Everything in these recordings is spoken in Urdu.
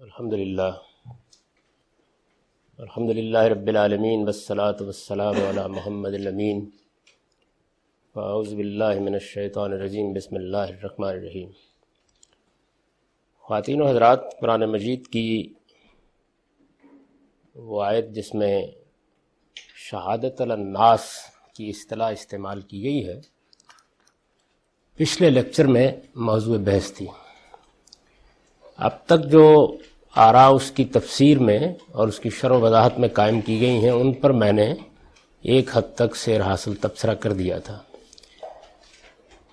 الحمدللہ رب العالمین والصلاة والسلام علی محمد الامین اعوذ باللہ من الشیطان الرجیم بسم اللہ الرحمن الرحیم۔ خواتین و حضرات، قرآن مجید کی وہ آیت جس میں شہادت علی الناس کی اصطلاح استعمال کی گئی ہے، پچھلے لیکچر میں موضوع بحث تھی۔ اب تک جو آراء اس کی تفسیر میں اور اس کی شرح و وضاحت میں قائم کی گئی ہیں، ان پر میں نے ایک حد تک سیر حاصل تبصرہ کر دیا تھا۔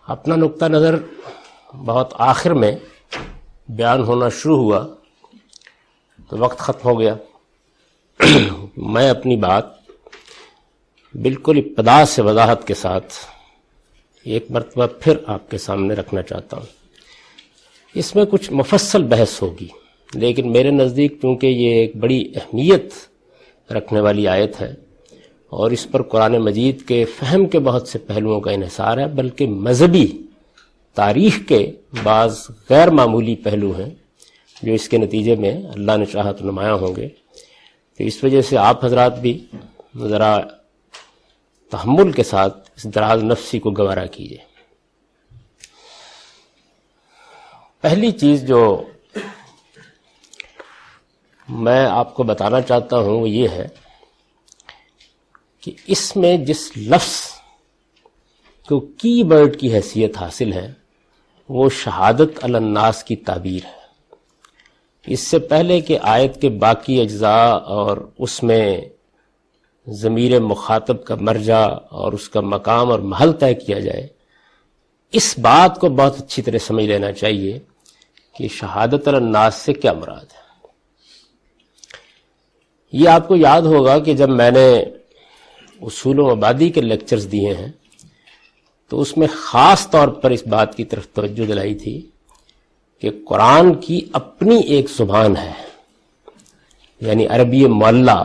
اپنا نقطہ نظر بہت آخر میں بیان ہونا شروع ہوا تو وقت ختم ہو گیا۔ میں اپنی بات بالکل ابتدا سے وضاحت کے ساتھ ایک مرتبہ پھر آپ کے سامنے رکھنا چاہتا ہوں۔ اس میں کچھ مفصل بحث ہوگی، لیکن میرے نزدیک چونکہ یہ ایک بڑی اہمیت رکھنے والی آیت ہے اور اس پر قرآن مجید کے فہم کے بہت سے پہلوؤں کا انحصار ہے، بلکہ مذہبی تاریخ کے بعض غیر معمولی پہلو ہیں جو اس کے نتیجے میں اللہ نے چاہا تو نمایاں ہوں گے، تو اس وجہ سے آپ حضرات بھی ذرا تحمل کے ساتھ اس دراز نفسی کو گوارا کیجیے۔ پہلی چیز جو میں آپ کو بتانا چاہتا ہوں وہ یہ ہے کہ اس میں جس لفظ کو کی ورڈ کی حیثیت حاصل ہے وہ شہادت علی الناس کی تعبیر ہے۔ اس سے پہلے کہ آیت کے باقی اجزاء اور اس میں ضمیر مخاطب کا مرجع اور اس کا مقام اور محل طے کیا جائے، اس بات کو بہت اچھی طرح سمجھ لینا چاہیے کہ شہادت علی الناس سے کیا مراد ہے۔ یہ آپ کو یاد ہوگا کہ جب میں نے اصول و مبادی کے لیکچرز دیے ہیں تو اس میں خاص طور پر اس بات کی طرف توجہ دلائی تھی کہ قرآن کی اپنی ایک زبان ہے، یعنی عربی معلی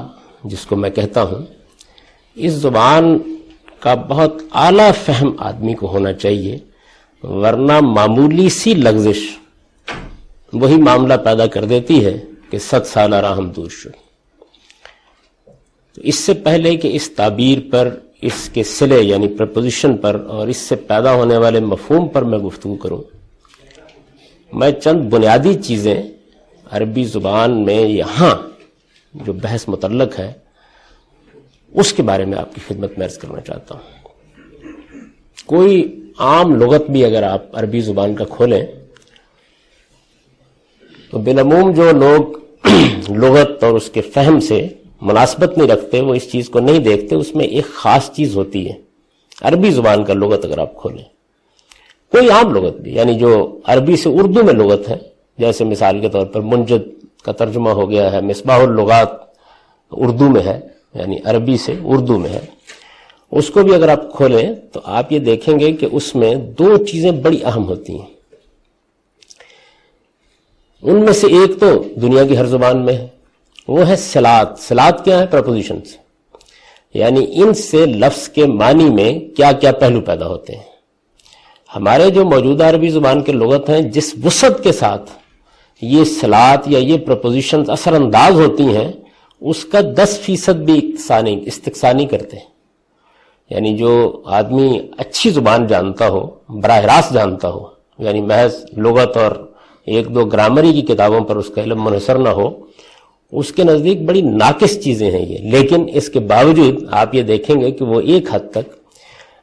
جس کو میں کہتا ہوں۔ اس زبان کا بہت اعلیٰ فہم آدمی کو ہونا چاہیے، ورنہ معمولی سی لغزش وہی معاملہ پیدا کر دیتی ہے کہ 100 سالہ راہ ہم دور شد۔ تو اس سے پہلے کہ اس تعبیر پر، اس کے صلے یعنی پرپوزیشن پر اور اس سے پیدا ہونے والے مفہوم پر میں گفتگو کروں، میں چند بنیادی چیزیں عربی زبان میں یہاں جو بحث متعلق ہے اس کے بارے میں آپ کی خدمت میں عرض کرنا چاہتا ہوں۔ کوئی عام لغت بھی اگر آپ عربی زبان کا کھولیں تو بالعموم جو لوگ لغت اور اس کے فہم سے مناسبت نہیں رکھتے، وہ اس چیز کو نہیں دیکھتے، اس میں ایک خاص چیز ہوتی ہے۔ عربی زبان کا لغت اگر آپ کھولیں، کوئی عام لغت بھی، یعنی جو عربی سے اردو میں لغت ہے، جیسے مثال کے طور پر منجد کا ترجمہ ہو گیا ہے، مصباح اللغات اردو میں ہے، یعنی عربی سے اردو میں ہے، اس کو بھی اگر آپ کھولیں تو آپ یہ دیکھیں گے کہ اس میں دو چیزیں بڑی اہم ہوتی ہیں۔ ان میں سے ایک تو دنیا کی ہر زبان میں ہے، وہ ہے صلات۔ صلات کیا ہے؟ پرپوزیشنز، یعنی ان سے لفظ کے معنی میں کیا کیا پہلو پیدا ہوتے ہیں۔ ہمارے جو موجودہ عربی زبان کے لغت ہیں، جس وسعت کے ساتھ یہ صلات یا یہ پرپوزیشنز اثر انداز ہوتی ہیں، اس کا 10% بھی استقصا نہیں کرتے۔ یعنی جو آدمی اچھی زبان جانتا ہو، براہ راست جانتا ہو، یعنی محض لغت اور ایک دو گرامری کی کتابوں پر اس کا علم منحصر نہ ہو، اس کے نزدیک بڑی ناقص چیزیں ہیں یہ۔ لیکن اس کے باوجود آپ یہ دیکھیں گے کہ وہ ایک حد تک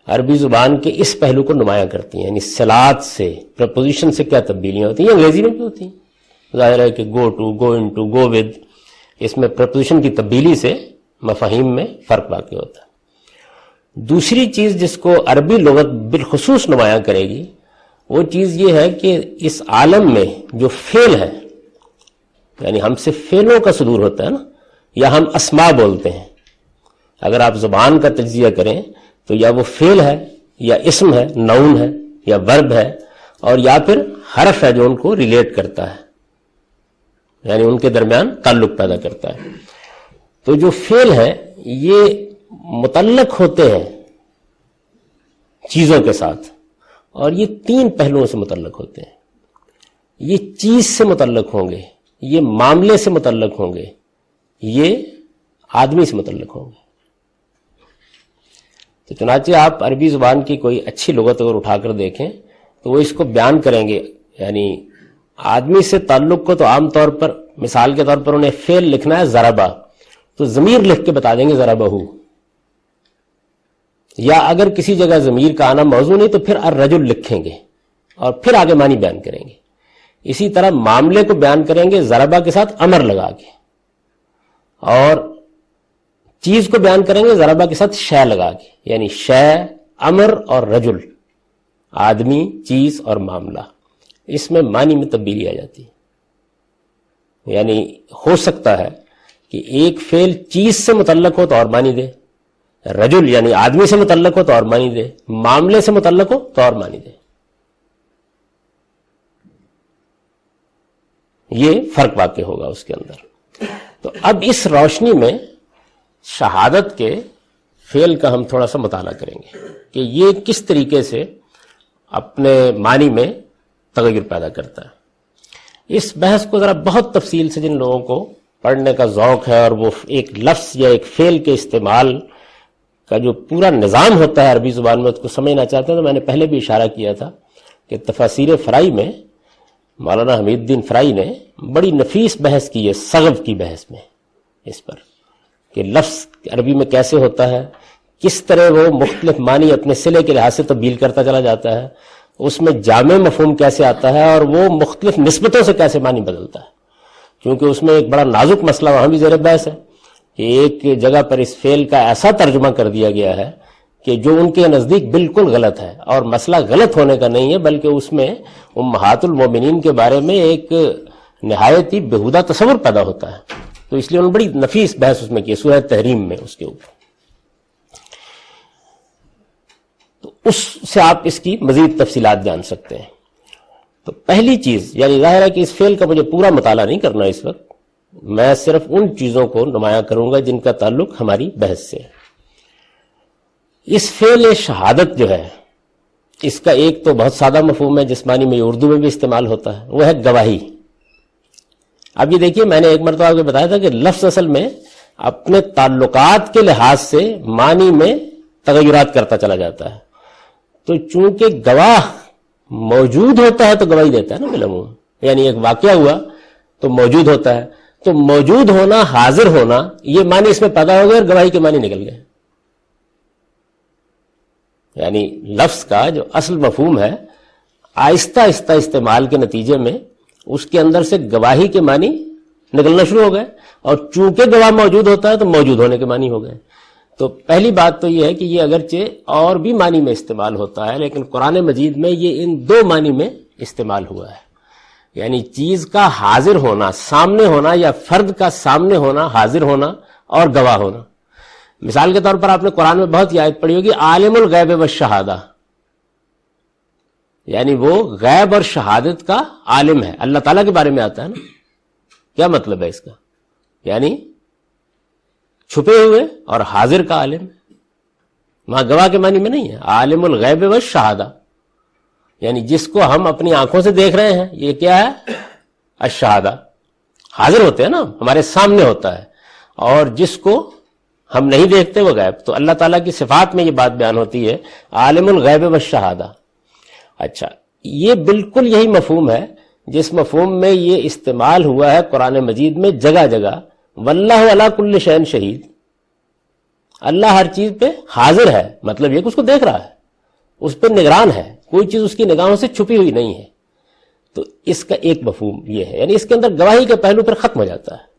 عربی زبان کے اس پہلو کو نمایاں کرتی ہیں، یعنی صلات سے، پرپوزیشن سے کیا تبدیلیاں ہوتی ہیں۔ انگریزی میں بھی ہوتی ہیں، ظاہر ہے کہ go to, go into, go with, اس میں پرپوزیشن کی تبدیلی سے مفاہیم میں فرق واقع ہوتا ہے۔ دوسری چیز جس کو عربی لغت بالخصوص نمایاں کرے گی، وہ چیز یہ ہے کہ اس عالم میں جو فعل ہے، یعنی ہم سے فعلوں کا صدور ہوتا ہے نا، یا ہم اسماء بولتے ہیں، اگر آپ زبان کا تجزیہ کریں تو یا وہ فعل ہے، یا اسم ہے، نون ہے، یا ورب ہے، اور یا پھر حرف ہے جو ان کو ریلیٹ کرتا ہے، یعنی ان کے درمیان تعلق پیدا کرتا ہے۔ تو جو فعل ہے یہ متعلق ہوتے ہیں چیزوں کے ساتھ، اور یہ 3 پہلوؤں سے متعلق ہوتے ہیں۔ یہ چیز سے متعلق ہوں گے، یہ معاملے سے متعلق ہوں گے، یہ آدمی سے متعلق ہوں گے۔ تو چنانچہ آپ عربی زبان کی کوئی اچھی لغت اگر اٹھا کر دیکھیں تو وہ اس کو بیان کریں گے، یعنی آدمی سے تعلق کو تو عام طور پر مثال کے طور پر انہیں فعل لکھنا ہے ضربہ، تو ضمیر لکھ کے بتا دیں گے ضربہ، یا اگر کسی جگہ ضمیر کا آنا موضوع نہیں تو پھر الرجل لکھیں گے اور پھر آگے معنی بیان کریں گے۔ اسی طرح معاملے کو بیان کریں گے ضربہ کے ساتھ امر لگا کے، اور چیز کو بیان کریں گے ضربہ کے ساتھ شے لگا کے، یعنی شے، امر اور رجل، آدمی، چیز اور معاملہ۔ اس میں معنی میں تبدیلی آ جاتی ہے، یعنی ہو سکتا ہے کہ ایک فعل چیز سے متعلق ہو تو اور معنی دے، رجل یعنی آدمی سے متعلق ہو تو اور معنی دے، معاملے سے متعلق ہو تو اور معنی دے۔ یہ فرق واقع ہوگا اس کے اندر۔ تو اب اس روشنی میں شہادت کے فعل کا ہم تھوڑا سا مطالعہ کریں گے کہ یہ کس طریقے سے اپنے معنی میں تغیر پیدا کرتا ہے۔ اس بحث کو ذرا بہت تفصیل سے جن لوگوں کو پڑھنے کا ذوق ہے اور وہ ایک لفظ یا ایک فعل کے استعمال کا جو پورا نظام ہوتا ہے عربی زبان میں اس کو سمجھنا چاہتے ہیں، تو میں نے پہلے بھی اشارہ کیا تھا کہ تفاسیر فرائی میں مولانا حمید الدین فرائی نے بڑی نفیس بحث کی ہے، صغب کی بحث میں، اس پر کہ لفظ عربی میں کیسے ہوتا ہے، کس طرح وہ مختلف معنی اپنے صلے کے لحاظ سے تبدیل کرتا چلا جاتا ہے، اس میں جامع مفہوم کیسے آتا ہے اور وہ مختلف نسبتوں سے کیسے معنی بدلتا ہے، کیونکہ اس میں ایک بڑا نازک مسئلہ وہاں بھی زیر بحث ہے کہ ایک جگہ پر اس فعل کا ایسا ترجمہ کر دیا گیا ہے کہ جو ان کے نزدیک بالکل غلط ہے، اور مسئلہ غلط ہونے کا نہیں ہے بلکہ اس میں امہات المومنین کے بارے میں ایک نہایت ہی بےہودہ تصور پیدا ہوتا ہے۔ تو اس لیے انہوں نے بڑی نفیس بحث اس میں کی، سورہ تحریم میں اس کے اوپر۔ تو اس سے آپ اس کی مزید تفصیلات جان سکتے ہیں۔ تو پہلی چیز، یعنی ظاہر ہے کہ اس فعل کا مجھے پورا مطالعہ نہیں کرنا اس وقت، میں صرف ان چیزوں کو نمایاں کروں گا جن کا تعلق ہماری بحث سے ہے۔ اس فعل شہادت جو ہے، اس کا ایک تو بہت سادہ مفہوم ہے جس معنی میں اردو میں بھی استعمال ہوتا ہے، وہ ہے گواہی۔ اب یہ دیکھیے، میں نے ایک مرتبہ آپ کو بتایا تھا کہ لفظ اصل میں اپنے تعلقات کے لحاظ سے معنی میں تغیرات کرتا چلا جاتا ہے، تو چونکہ گواہ موجود ہوتا ہے تو گواہی دیتا ہے نا بالعموم، یعنی ایک واقعہ ہوا تو موجود ہوتا ہے، تو موجود ہونا، حاضر ہونا، یہ معنی اس میں پیدا ہو گئے اور گواہی کے معنی نکل گئے۔ یعنی لفظ کا جو اصل مفہوم ہے، آہستہ آہستہ استعمال کے نتیجے میں اس کے اندر سے گواہی کے معنی نکلنا شروع ہو گئے، اور چونکہ گواہ موجود ہوتا ہے تو موجود ہونے کے معنی ہو گئے۔ تو پہلی بات تو یہ ہے کہ یہ اگرچہ اور بھی معنی میں استعمال ہوتا ہے، لیکن قرآن مجید میں یہ ان دو معنی میں استعمال ہوا ہے، یعنی چیز کا حاضر ہونا، سامنے ہونا، یا فرد کا سامنے ہونا، حاضر ہونا اور گواہ ہونا۔ مثال کے طور پر آپ نے قرآن میں بہت آیت پڑھی ہوگی، عالم الغیب والشہادہ، یعنی وہ غیب اور شہادت کا عالم ہے، اللہ تعالیٰ کے بارے میں آتا ہے نا۔ کیا مطلب ہے اس کا؟ یعنی چھپے ہوئے اور حاضر کا عالم ہے، وہاں گواہ کے معنی میں نہیں ہے۔ عالم الغیب والشہادہ، یعنی جس کو ہم اپنی آنکھوں سے دیکھ رہے ہیں، یہ کیا ہے؟ الشہادہ، حاضر ہوتے ہیں نا، ہمارے سامنے ہوتا ہے، اور جس کو ہم نہیں دیکھتے وہ غیب۔ تو اللہ تعالیٰ کی صفات میں یہ بات بیان ہوتی ہے، عالم الغیب والشہادہ۔ اچھا، یہ بالکل یہی مفہوم ہے جس مفہوم میں یہ استعمال ہوا ہے قرآن مجید میں جگہ جگہ، واللہ علی کل شیء شہید، اللہ ہر چیز پہ حاضر ہے، مطلب یہ کہ اس کو دیکھ رہا ہے، اس پہ نگران ہے، کوئی چیز اس کی نگاہوں سے چھپی ہوئی نہیں ہے۔ تو اس کا ایک مفہوم یہ ہے، یعنی اس کے اندر گواہی کے پہلو پر ختم ہو جاتا ہے۔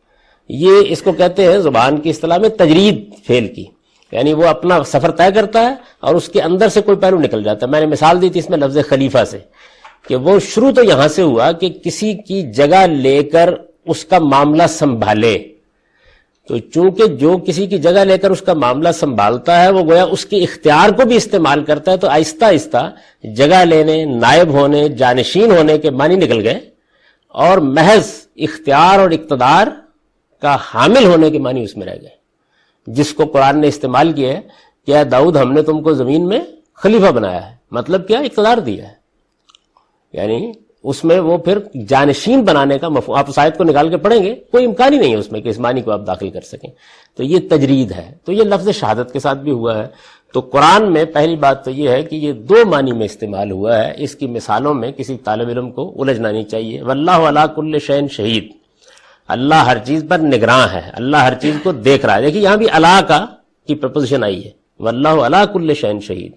یہ اس کو کہتے ہیں زبان کی اصطلاح میں تجرید فعل کی، یعنی وہ اپنا سفر طے کرتا ہے اور اس کے اندر سے کوئی پہلو نکل جاتا ہے۔ میں نے مثال دی تھی اس میں لفظ خلیفہ سے، کہ وہ شروع تو یہاں سے ہوا کہ کسی کی جگہ لے کر اس کا معاملہ سنبھالے، تو چونکہ جو کسی کی جگہ لے کر اس کا معاملہ سنبھالتا ہے وہ گویا اس کے اختیار کو بھی استعمال کرتا ہے، تو آہستہ آہستہ جگہ لینے، نائب ہونے، جانشین ہونے کے معنی نکل گئے، اور محض اختیار اور اقتدار کا حامل ہونے کے معنی اس میں رہ گئے، جس کو قرآن نے استعمال کیا ہے کہ اے داؤد ہم نے تم کو زمین میں خلیفہ بنایا ہے، مطلب کیا؟ اقتدار دیا ہے، یعنی اس میں وہ پھر جانشین بنانے کا مفہوم، آپ اس آیت کو نکال کے پڑھیں گے کوئی امکان ہی نہیں ہے اس میں کہ اس معنی کو آپ داخل کر سکیں. تو یہ تجرید ہے. تو یہ لفظ شہادت کے ساتھ بھی ہوا ہے. تو قرآن میں پہلی بات تو یہ ہے کہ یہ دو معنی میں استعمال ہوا ہے. اس کی مثالوں میں کسی طالب علم کو الجھنا نہیں چاہیے. واللہ علی کل شیء شہید، اللہ ہر چیز پر نگراں ہے، اللہ ہر چیز کو دیکھ رہا ہے. دیکھیے یہاں بھی اللہ کا کی پرپوزیشن آئی ہے، واللہ علی کل شیء شہید،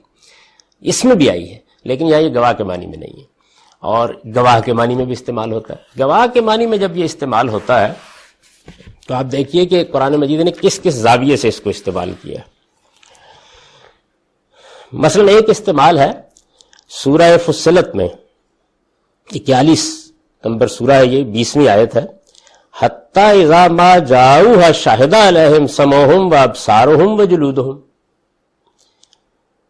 اس میں بھی آئی ہے، لیکن یہاں یہ گواہ کے معنی میں نہیں ہے. اور گواہ کے معنی میں بھی استعمال ہوتا ہے. گواہ کے معنی میں جب یہ استعمال ہوتا ہے تو آپ دیکھیے کہ قرآن مجید نے کس کس زاویے سے اس کو استعمال کیا. مثلا ایک استعمال ہے سورہ فصلت میں، 41 نمبر سورہ ہے، یہ 20ویں آیت ہے. حتی اذا ما جاؤوها شہد علیہم سمعہم وابصارہم وجلودہم.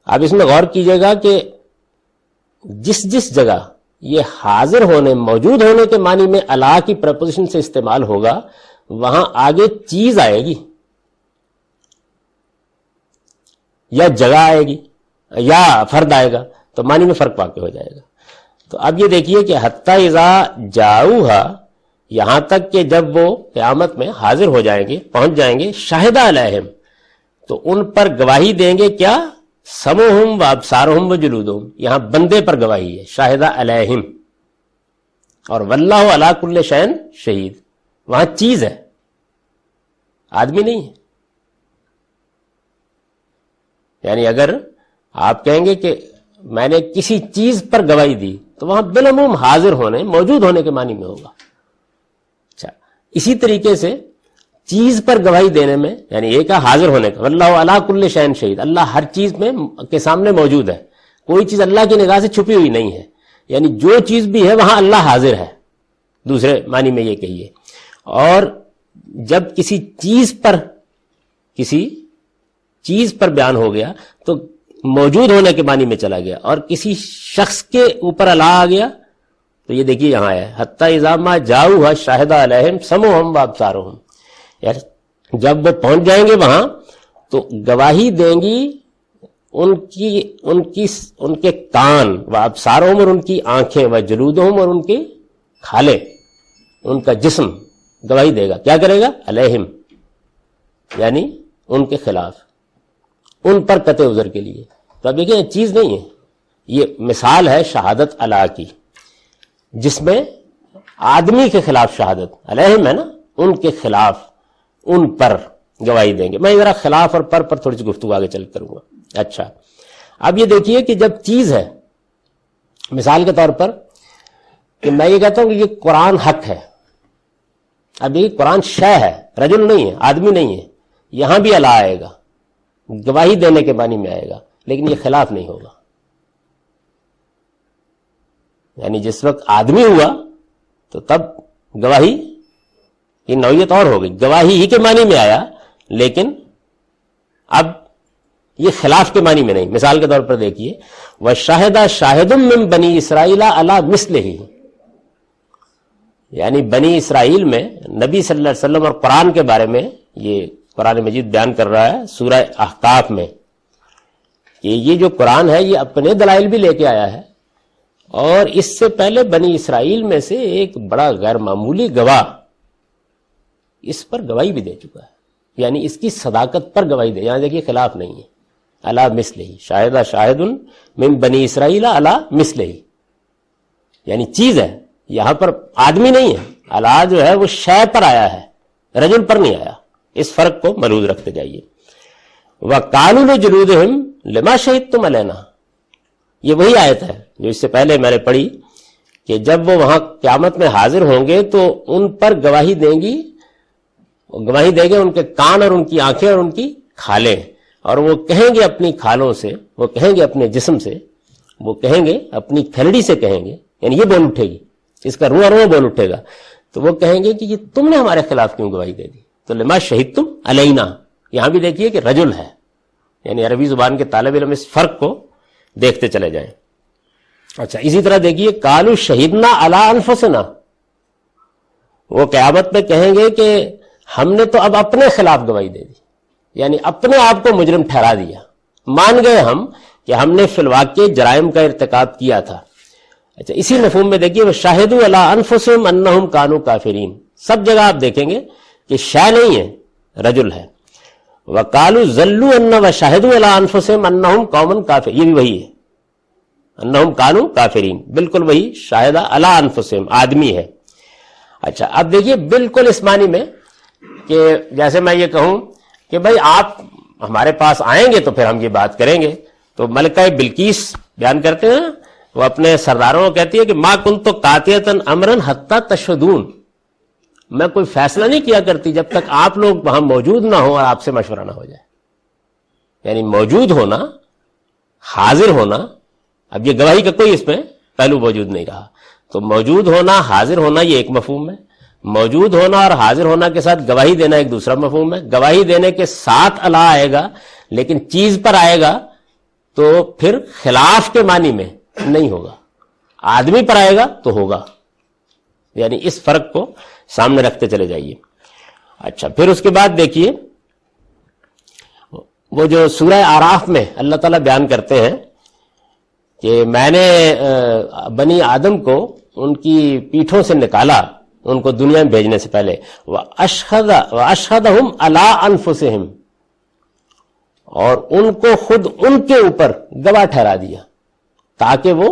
آپ اس میں غور کیجئے گا کہ جس جگہ یہ حاضر ہونے، موجود ہونے کے معنی میں اللہ کی پریپوزیشن سے استعمال ہوگا، وہاں آگے چیز آئے گی یا جگہ آئے گی یا فرد آئے گا، تو معنی میں فرق واقع ہو جائے گا. تو اب یہ دیکھیے کہ حتی اذا جاؤوہا، یہاں تک کہ جب وہ قیامت میں حاضر ہو جائیں گے، پہنچ جائیں گے، شاہد علیہم، تو ان پر گواہی دیں گے کیا؟ سمعہم وابصارہم وجلودہم. یہاں بندے پر گواہی ہے، شاہد علیہم. اور واللہ علی کل شیء شہید، وہاں چیز ہے، آدمی نہیں ہے. یعنی اگر آپ کہیں گے کہ میں نے کسی چیز پر گواہی دی تو وہاں بالعموم حاضر ہونے، موجود ہونے کے معنی میں ہوگا. اچھا، اسی طریقے سے چیز پر گواہی دینے میں، یعنی ایک ہے حاضر ہونے کا، واللہ علی کل شیء شہید، اللہ ہر چیز میں کے سامنے موجود ہے، کوئی چیز اللہ کی نگاہ سے چھپی ہوئی نہیں ہے. یعنی جو چیز بھی ہے وہاں اللہ حاضر ہے، دوسرے معنی میں یہ کہیے. اور جب کسی چیز پر بیان ہو گیا تو موجود ہونے کے معنی میں چلا گیا. اور کسی شخص کے اوپر اللہ آ گیا تو یہ دیکھیے یہاں ہے حتی اذا ما جاؤوها شاہد علیہم سمعہم وابصارہم. یعنی جب وہ پہنچ جائیں گے وہاں تو گواہی دیں گی ان کے کان، وابصارہم اور ان کی آنکھیں، وجلودہم اور ان کے کھالے، ان کا جسم گواہی دے گا. کیا کرے گا؟ علیہم، یعنی ان کے خلاف، ان پر قطع عذر کے لیے. تو اب دیکھیں چیز نہیں ہے، یہ مثال ہے شہادت اللہ کی، جس میں آدمی کے خلاف شہادت، علیہم ہے نا، ان کے خلاف، ان پر گواہی دیں گے. میں ذرا خلاف اور پر تھوڑی سی گفتگو آگے چل کروں گا. اچھا، اب یہ دیکھیے کہ جب چیز ہے، مثال کے طور پر کہ میں یہ کہتا ہوں کہ یہ قرآن حق ہے، اب یہ قرآن شے ہے، رجل نہیں ہے، آدمی نہیں ہے، یہاں بھی اللہ آئے گا، گواہی دینے کے معنی میں آئے گا، لیکن یہ خلاف نہیں ہوگا. یعنی جس وقت آدمی ہوا تو تب گواہی کی نوعیت اور ہو گئی، گواہی ہی کے معنی میں آیا، لیکن اب یہ خلاف کے معنی میں نہیں. مثال کے طور پر دیکھیے وَشَهِدَ شَاهِدٌ مِّن بَنِي إِسْرَائِيلَ عَلَى مِثْلِهِ، یعنی بنی اسرائیل میں نبی صلی اللہ علیہ وسلم اور قرآن کے بارے میں یہ قرآن مجید بیان کر رہا ہے سورہ احقاف میں کہ یہ جو قرآن ہے یہ اپنے دلائل بھی لے کے آیا ہے، اور اس سے پہلے بنی اسرائیل میں سے ایک بڑا غیر معمولی گواہ اس پر گواہی بھی دے چکا ہے، یعنی اس کی صداقت پر گواہی دے. یہاں دیکھیے خلاف نہیں ہے، علی مثلہ، شاہد شاہد من بنی اسرائیل علی مثلہ، یعنی چیز ہے، یہاں پر آدمی نہیں ہے. اللہ جو ہے وہ شے پر آیا ہے، رجل پر نہیں آیا. اس فرق کو ملحوظ رکھتے جائیے. وَقَالُوا لِجُلُودِهِمْ لِمَا شَهِدتُّمْ عَلَيْنَا، یہ وہی آیت ہے جو اس سے پہلے میں نے پڑھی کہ جب وہ وہاں قیامت میں حاضر ہوں گے تو ان پر گواہی دیں گی، گواہی دیں گے ان کے کان اور ان کی آنکھیں اور ان کی کھالیں، اور وہ کہیں گے اپنی کھالوں سے، وہ کہیں گے اپنے جسم سے، وہ کہیں گے اپنی کھلڑی سے کہیں گے، یعنی یہ بول اٹھے گی، اس کا روح روح بول اٹھے گا، تو وہ کہیں گے کہ یہ تم نے ہمارے خلاف کیوں گواہی دے دی. تو لما شہدتم علینا، یہاں بھی دیکھیے کہ رجل ہے، یعنی عربی زبان کے طالب علم اس فرق کو دیکھتے چلے جائیں. اچھا، اسی طرح دیکھیے قالوا شہدنا علی انفسنا، وہ قیامت میں کہیں گے کہ ہم نے تو اب اپنے خلاف گواہی دے دی، یعنی اپنے آپ کو مجرم ٹھہرا دیا، مان گئے ہم کہ ہم نے فی الواقع جرائم کا ارتکاب کیا تھا، اچھا اسی مفہوم میں دیکھیے وہ شاہدوا علی انفسہم انہم کانوا کافرین، سب جگہ آپ دیکھیں گے کہ شاہ نہیں ہے، رجل ہے. وقالوا ظلوا ان وشاهدوا علی انفسہم انہم قوم کافر، یہ بھی وہی ہے، انہم کانوا کافرین، بالکل وہی شاہدہ علی انفسہم آدمی ہے. اچھا اب دیکھیے بالکل اس معنی میں کہ جیسے میں یہ کہوں کہ بھائی آپ ہمارے پاس آئیں گے تو پھر ہم یہ بات کریں گے. تو ملکہ بلقیس بیان کرتے ہیں، وہ اپنے سرداروں کو کہتی ہے کہ ما کنت قاطعۃ امرا حتی تشہدون، میں کوئی فیصلہ نہیں کیا کرتی جب تک آپ لوگ وہاں موجود نہ ہو اور آپ سے مشورہ نہ ہو جائے. یعنی موجود ہونا، حاضر ہونا، اب یہ گواہی کا کوئی اس میں پہلو موجود نہیں رہا. تو موجود ہونا، حاضر ہونا یہ ایک مفہوم ہے. موجود ہونا اور حاضر ہونا کے ساتھ گواہی دینا ایک دوسرا مفہوم ہے. گواہی دینے کے ساتھ اللہ آئے گا لیکن چیز پر آئے گا تو پھر خلاف کے معنی میں نہیں ہوگا، آدمی پر آئے گا تو ہوگا. یعنی اس فرق کو سامنے رکھتے چلے جائیے. اچھا پھر اس کے بعد دیکھیے وہ جو سورہ آراف میں اللہ تعالیٰ بیان کرتے ہیں کہ میں نے بنی آدم کو ان کی پیٹھوں سے نکالا ان کو دنیا میں بھیجنے سے پہلے، وَأَشْهَدَهُمْ عَلَىٰ أَنفُسِهِمْ، اور ان کو خود ان کے اوپر گواہ ٹھہرا دیا تاکہ وہ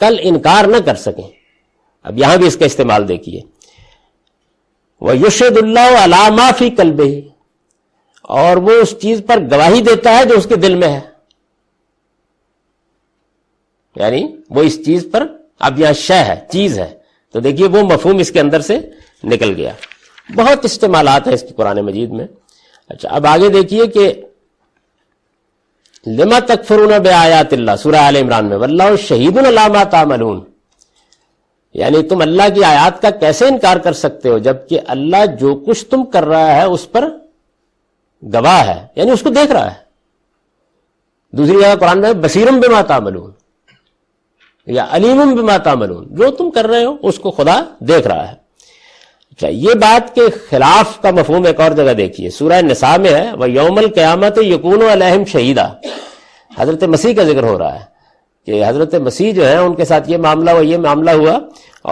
کل انکار نہ کر سکیں. اب یہاں بھی اس کا استعمال دیکھیے، وَيُشْهِدُ اللَّهُ عَلَىٰ مَا فِي قَلْبِهِ، اور وہ اس چیز پر گواہی دیتا ہے جو اس کے دل میں ہے. یعنی وہ اس چیز پر، اب یہاں شے ہے، چیز ہے، تو دیکھیے وہ مفہوم اس کے اندر سے نکل گیا. بہت استعمالات ہیں اس کی قرآن مجید میں. اچھا اب آگے دیکھیے کہ لما تکفرون بآیات اللہ، سورہ آل عمران میں، واللہ شہید علی ما تعملون، یعنی تم اللہ کی آیات کا کیسے انکار کر سکتے ہو جبکہ اللہ جو کچھ تم کر رہا ہے اس پر گواہ ہے، یعنی اس کو دیکھ رہا ہے. دوسری جگہ قرآن میں بصیرم بما تعملون یا علیم بما تعملون، جو تم کر رہے ہو اس کو خدا دیکھ رہا ہے. اچھا یہ بات کے خلاف کا مفہوم ایک اور جگہ دیکھیے، سورہ نساء میں ہے، وَيَوْمَ الْقِيَامَةِ يَكُونُ عَلَيْهِمْ شَهِيدًا، حضرت مسیح کا ذکر ہو رہا ہے کہ حضرت مسیح جو ہے ان کے ساتھ یہ معاملہ ہوا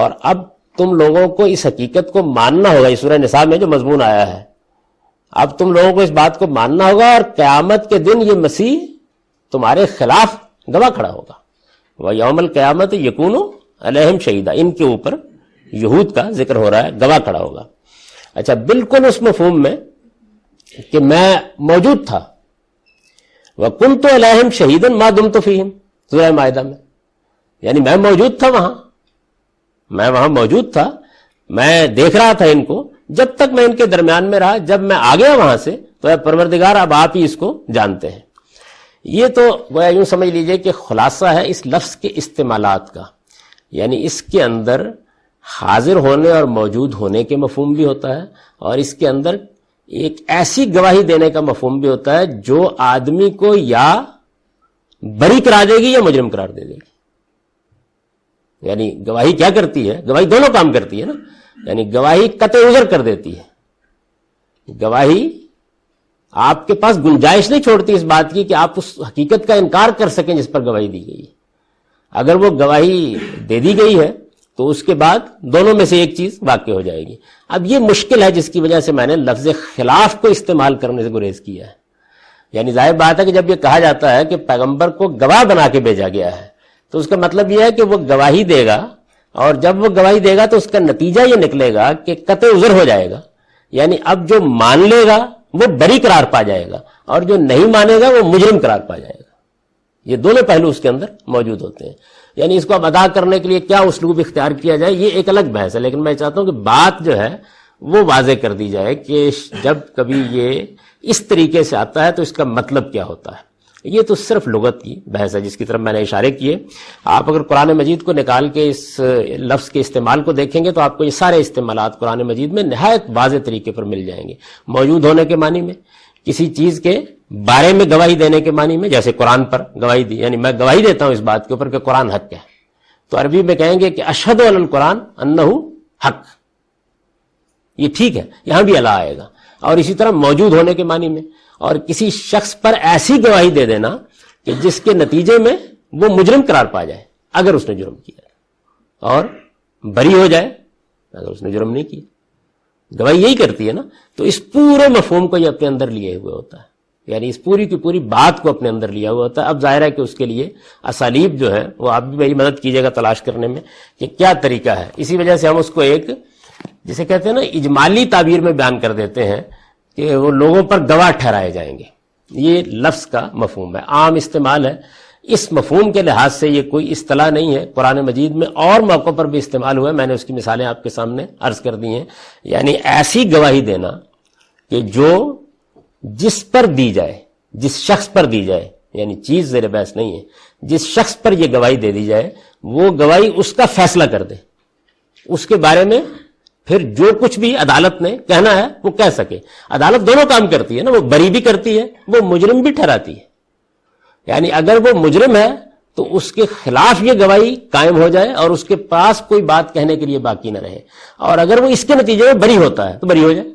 اور اب تم لوگوں کو اس حقیقت کو ماننا ہوگا. یہ سورہ نساء میں جو مضمون آیا ہے، اب تم لوگوں کو اس بات کو ماننا ہوگا اور قیامت کے دن یہ مسیح تمہارے خلاف گواہ کھڑا ہوگا. وَيَوْمَ الْقِيَامَةِ يَكُونُ عَلَيْهِمْ شَهِيدًا، ان کے اوپر یہود کا ذکر ہو رہا ہے، گواہ کھڑا ہوگا. اچھا بالکل اس مفہوم میں کہ میں موجود تھا، وَكُنْتُ عَلَيْهِمْ شَهِيدًا مَا دُمْتُ فِيهِمْ، سورہ مائدہ میں، یعنی میں موجود تھا وہاں، میں وہاں موجود تھا، میں دیکھ رہا تھا ان کو جب تک میں ان کے درمیان میں رہا. جب میں آ گیا وہاں سے تو اے پروردگار اب آپ ہی اس کو جانتے ہیں. یہ تو وہ یوں سمجھ لیجئے کہ خلاصہ ہے اس لفظ کے استعمالات کا. یعنی اس کے اندر حاضر ہونے اور موجود ہونے کے مفہوم بھی ہوتا ہے اور اس کے اندر ایک ایسی گواہی دینے کا مفہوم بھی ہوتا ہے جو آدمی کو یا بری قرار دے گی یا مجرم قرار دے گی. یعنی گواہی کیا کرتی ہے؟ گواہی دونوں کام کرتی ہے نا. یعنی گواہی قطع عذر کر دیتی ہے، گواہی آپ کے پاس گنجائش نہیں چھوڑتی اس بات کی کہ آپ اس حقیقت کا انکار کر سکیں جس پر گواہی دی گئی ہے. اگر وہ گواہی دے دی گئی ہے تو اس کے بعد دونوں میں سے ایک چیز واقع ہو جائے گی. اب یہ مشکل ہے جس کی وجہ سے میں نے لفظ خلاف کو استعمال کرنے سے گریز کیا ہے. یعنی ظاہر بات ہے کہ جب یہ کہا جاتا ہے کہ پیغمبر کو گواہ بنا کے بھیجا گیا ہے تو اس کا مطلب یہ ہے کہ وہ گواہی دے گا اور جب وہ گواہی دے گا تو اس کا نتیجہ یہ نکلے گا کہ قطع عذر ہو جائے گا. یعنی اب جو مان لے گا وہ بری قرار پا جائے گا اور جو نہیں مانے گا وہ مجرم قرار پا جائے گا. یہ دونوں پہلو اس کے اندر موجود ہوتے ہیں. یعنی اس کو اب ادا کرنے کے لیے کیا اسلوب اختیار کیا جائے یہ ایک الگ بحث ہے، لیکن میں چاہتا ہوں کہ بات جو ہے وہ واضح کر دی جائے کہ جب کبھی یہ اس طریقے سے آتا ہے تو اس کا مطلب کیا ہوتا ہے. یہ تو صرف لغت کی بحث ہے جس کی طرف میں نے اشارے کیے. آپ اگر قرآن مجید کو نکال کے اس لفظ کے استعمال کو دیکھیں گے تو آپ کو یہ سارے استعمالات قرآن مجید میں نہایت واضح طریقے پر مل جائیں گے. موجود ہونے کے معنی میں، کسی چیز کے بارے میں گواہی دینے کے معنی میں، جیسے قرآن پر گواہی دی، یعنی میں گواہی دیتا ہوں اس بات کے اوپر کہ قرآن حق ہے، تو عربی میں کہیں گے کہ اشہد علی القرآن انہ حق، یہ ٹھیک ہے، یہاں بھی اللہ آئے گا. اور اسی طرح موجود ہونے کے معنی میں، اور کسی شخص پر ایسی گواہی دے دینا کہ جس کے نتیجے میں وہ مجرم قرار پا جائے اگر اس نے جرم کیا. اور بری ہو جائے اگر اس نے جرم نہیں کیا. گواہی یہی کرتی ہے نا. تو اس پورے مفہوم کو یہ اپنے اندر لیے ہوئے ہوتا ہے, یعنی اس پوری کی پوری بات کو اپنے اندر لیا ہوا ہوتا ہے. اب ظاہر ہے کہ اس کے لیے اسالیب جو ہے وہ آپ بھی میری مدد کیجیے گا تلاش کرنے میں کہ کیا طریقہ ہے. اسی وجہ سے ہم اس کو ایک جسے کہتے ہیں نا اجمالی تعبیر میں بیان کر دیتے ہیں کہ وہ لوگوں پر گواہ ٹھہرائے جائیں گے. یہ لفظ کا مفہوم ہے, عام استعمال ہے. اس مفہوم کے لحاظ سے یہ کوئی اصطلاح نہیں ہے. قرآن مجید میں اور موقعوں پر بھی استعمال ہوا ہے, میں نے اس کی مثالیں آپ کے سامنے عرض کر دی ہیں. یعنی ایسی گواہی دینا کہ جو جس پر دی جائے, جس شخص پر دی جائے, یعنی چیز زیر بحث نہیں ہے, جس شخص پر یہ گواہی دے دی جائے وہ گواہی اس کا فیصلہ کر دے, اس کے بارے میں پھر جو کچھ بھی عدالت نے کہنا ہے وہ کہہ سکے. عدالت دونوں کام کرتی ہے نا, وہ بری بھی کرتی ہے, وہ مجرم بھی ٹھہراتی ہے. یعنی اگر وہ مجرم ہے تو اس کے خلاف یہ گواہی قائم ہو جائے اور اس کے پاس کوئی بات کہنے کے لیے باقی نہ رہے, اور اگر وہ اس کے نتیجے میں بری ہوتا ہے تو بری ہو جائے.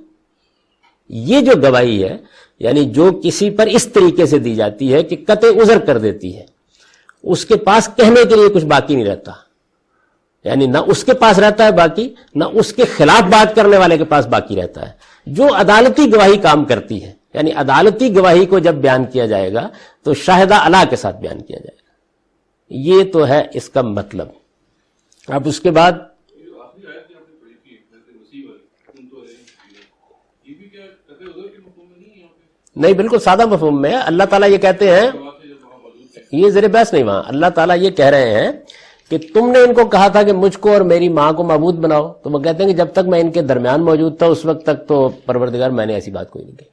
یہ جو گواہی ہے یعنی جو کسی پر اس طریقے سے دی جاتی ہے کہ قطع عذر کر دیتی ہے, اس کے پاس کہنے کے لیے کچھ باقی نہیں رہتا. یعنی نہ اس کے پاس رہتا ہے باقی, نہ اس کے خلاف بات کرنے والے کے پاس باقی رہتا ہے. جو عدالتی گواہی کام کرتی ہے, یعنی عدالتی گواہی کو جب بیان کیا جائے گا تو شاہدہ اعلیٰ کے ساتھ بیان کیا جائے گا. یہ تو ہے اس کا مطلب. اب اس کے بعد نہیں, بالکل سادہ مفہوم میں ہے. اللہ تعالیٰ یہ کہتے ہیں, یہ زیر بحث نہیں وہاں, اللہ تعالیٰ یہ کہہ رہے ہیں کہ تم نے ان کو کہا تھا کہ مجھ کو اور میری ماں کو معبود بناؤ, تو وہ کہتے ہیں کہ جب تک میں ان کے درمیان موجود تھا اس وقت تک تو پروردگار میں نے ایسی بات کوئی نہیں کی.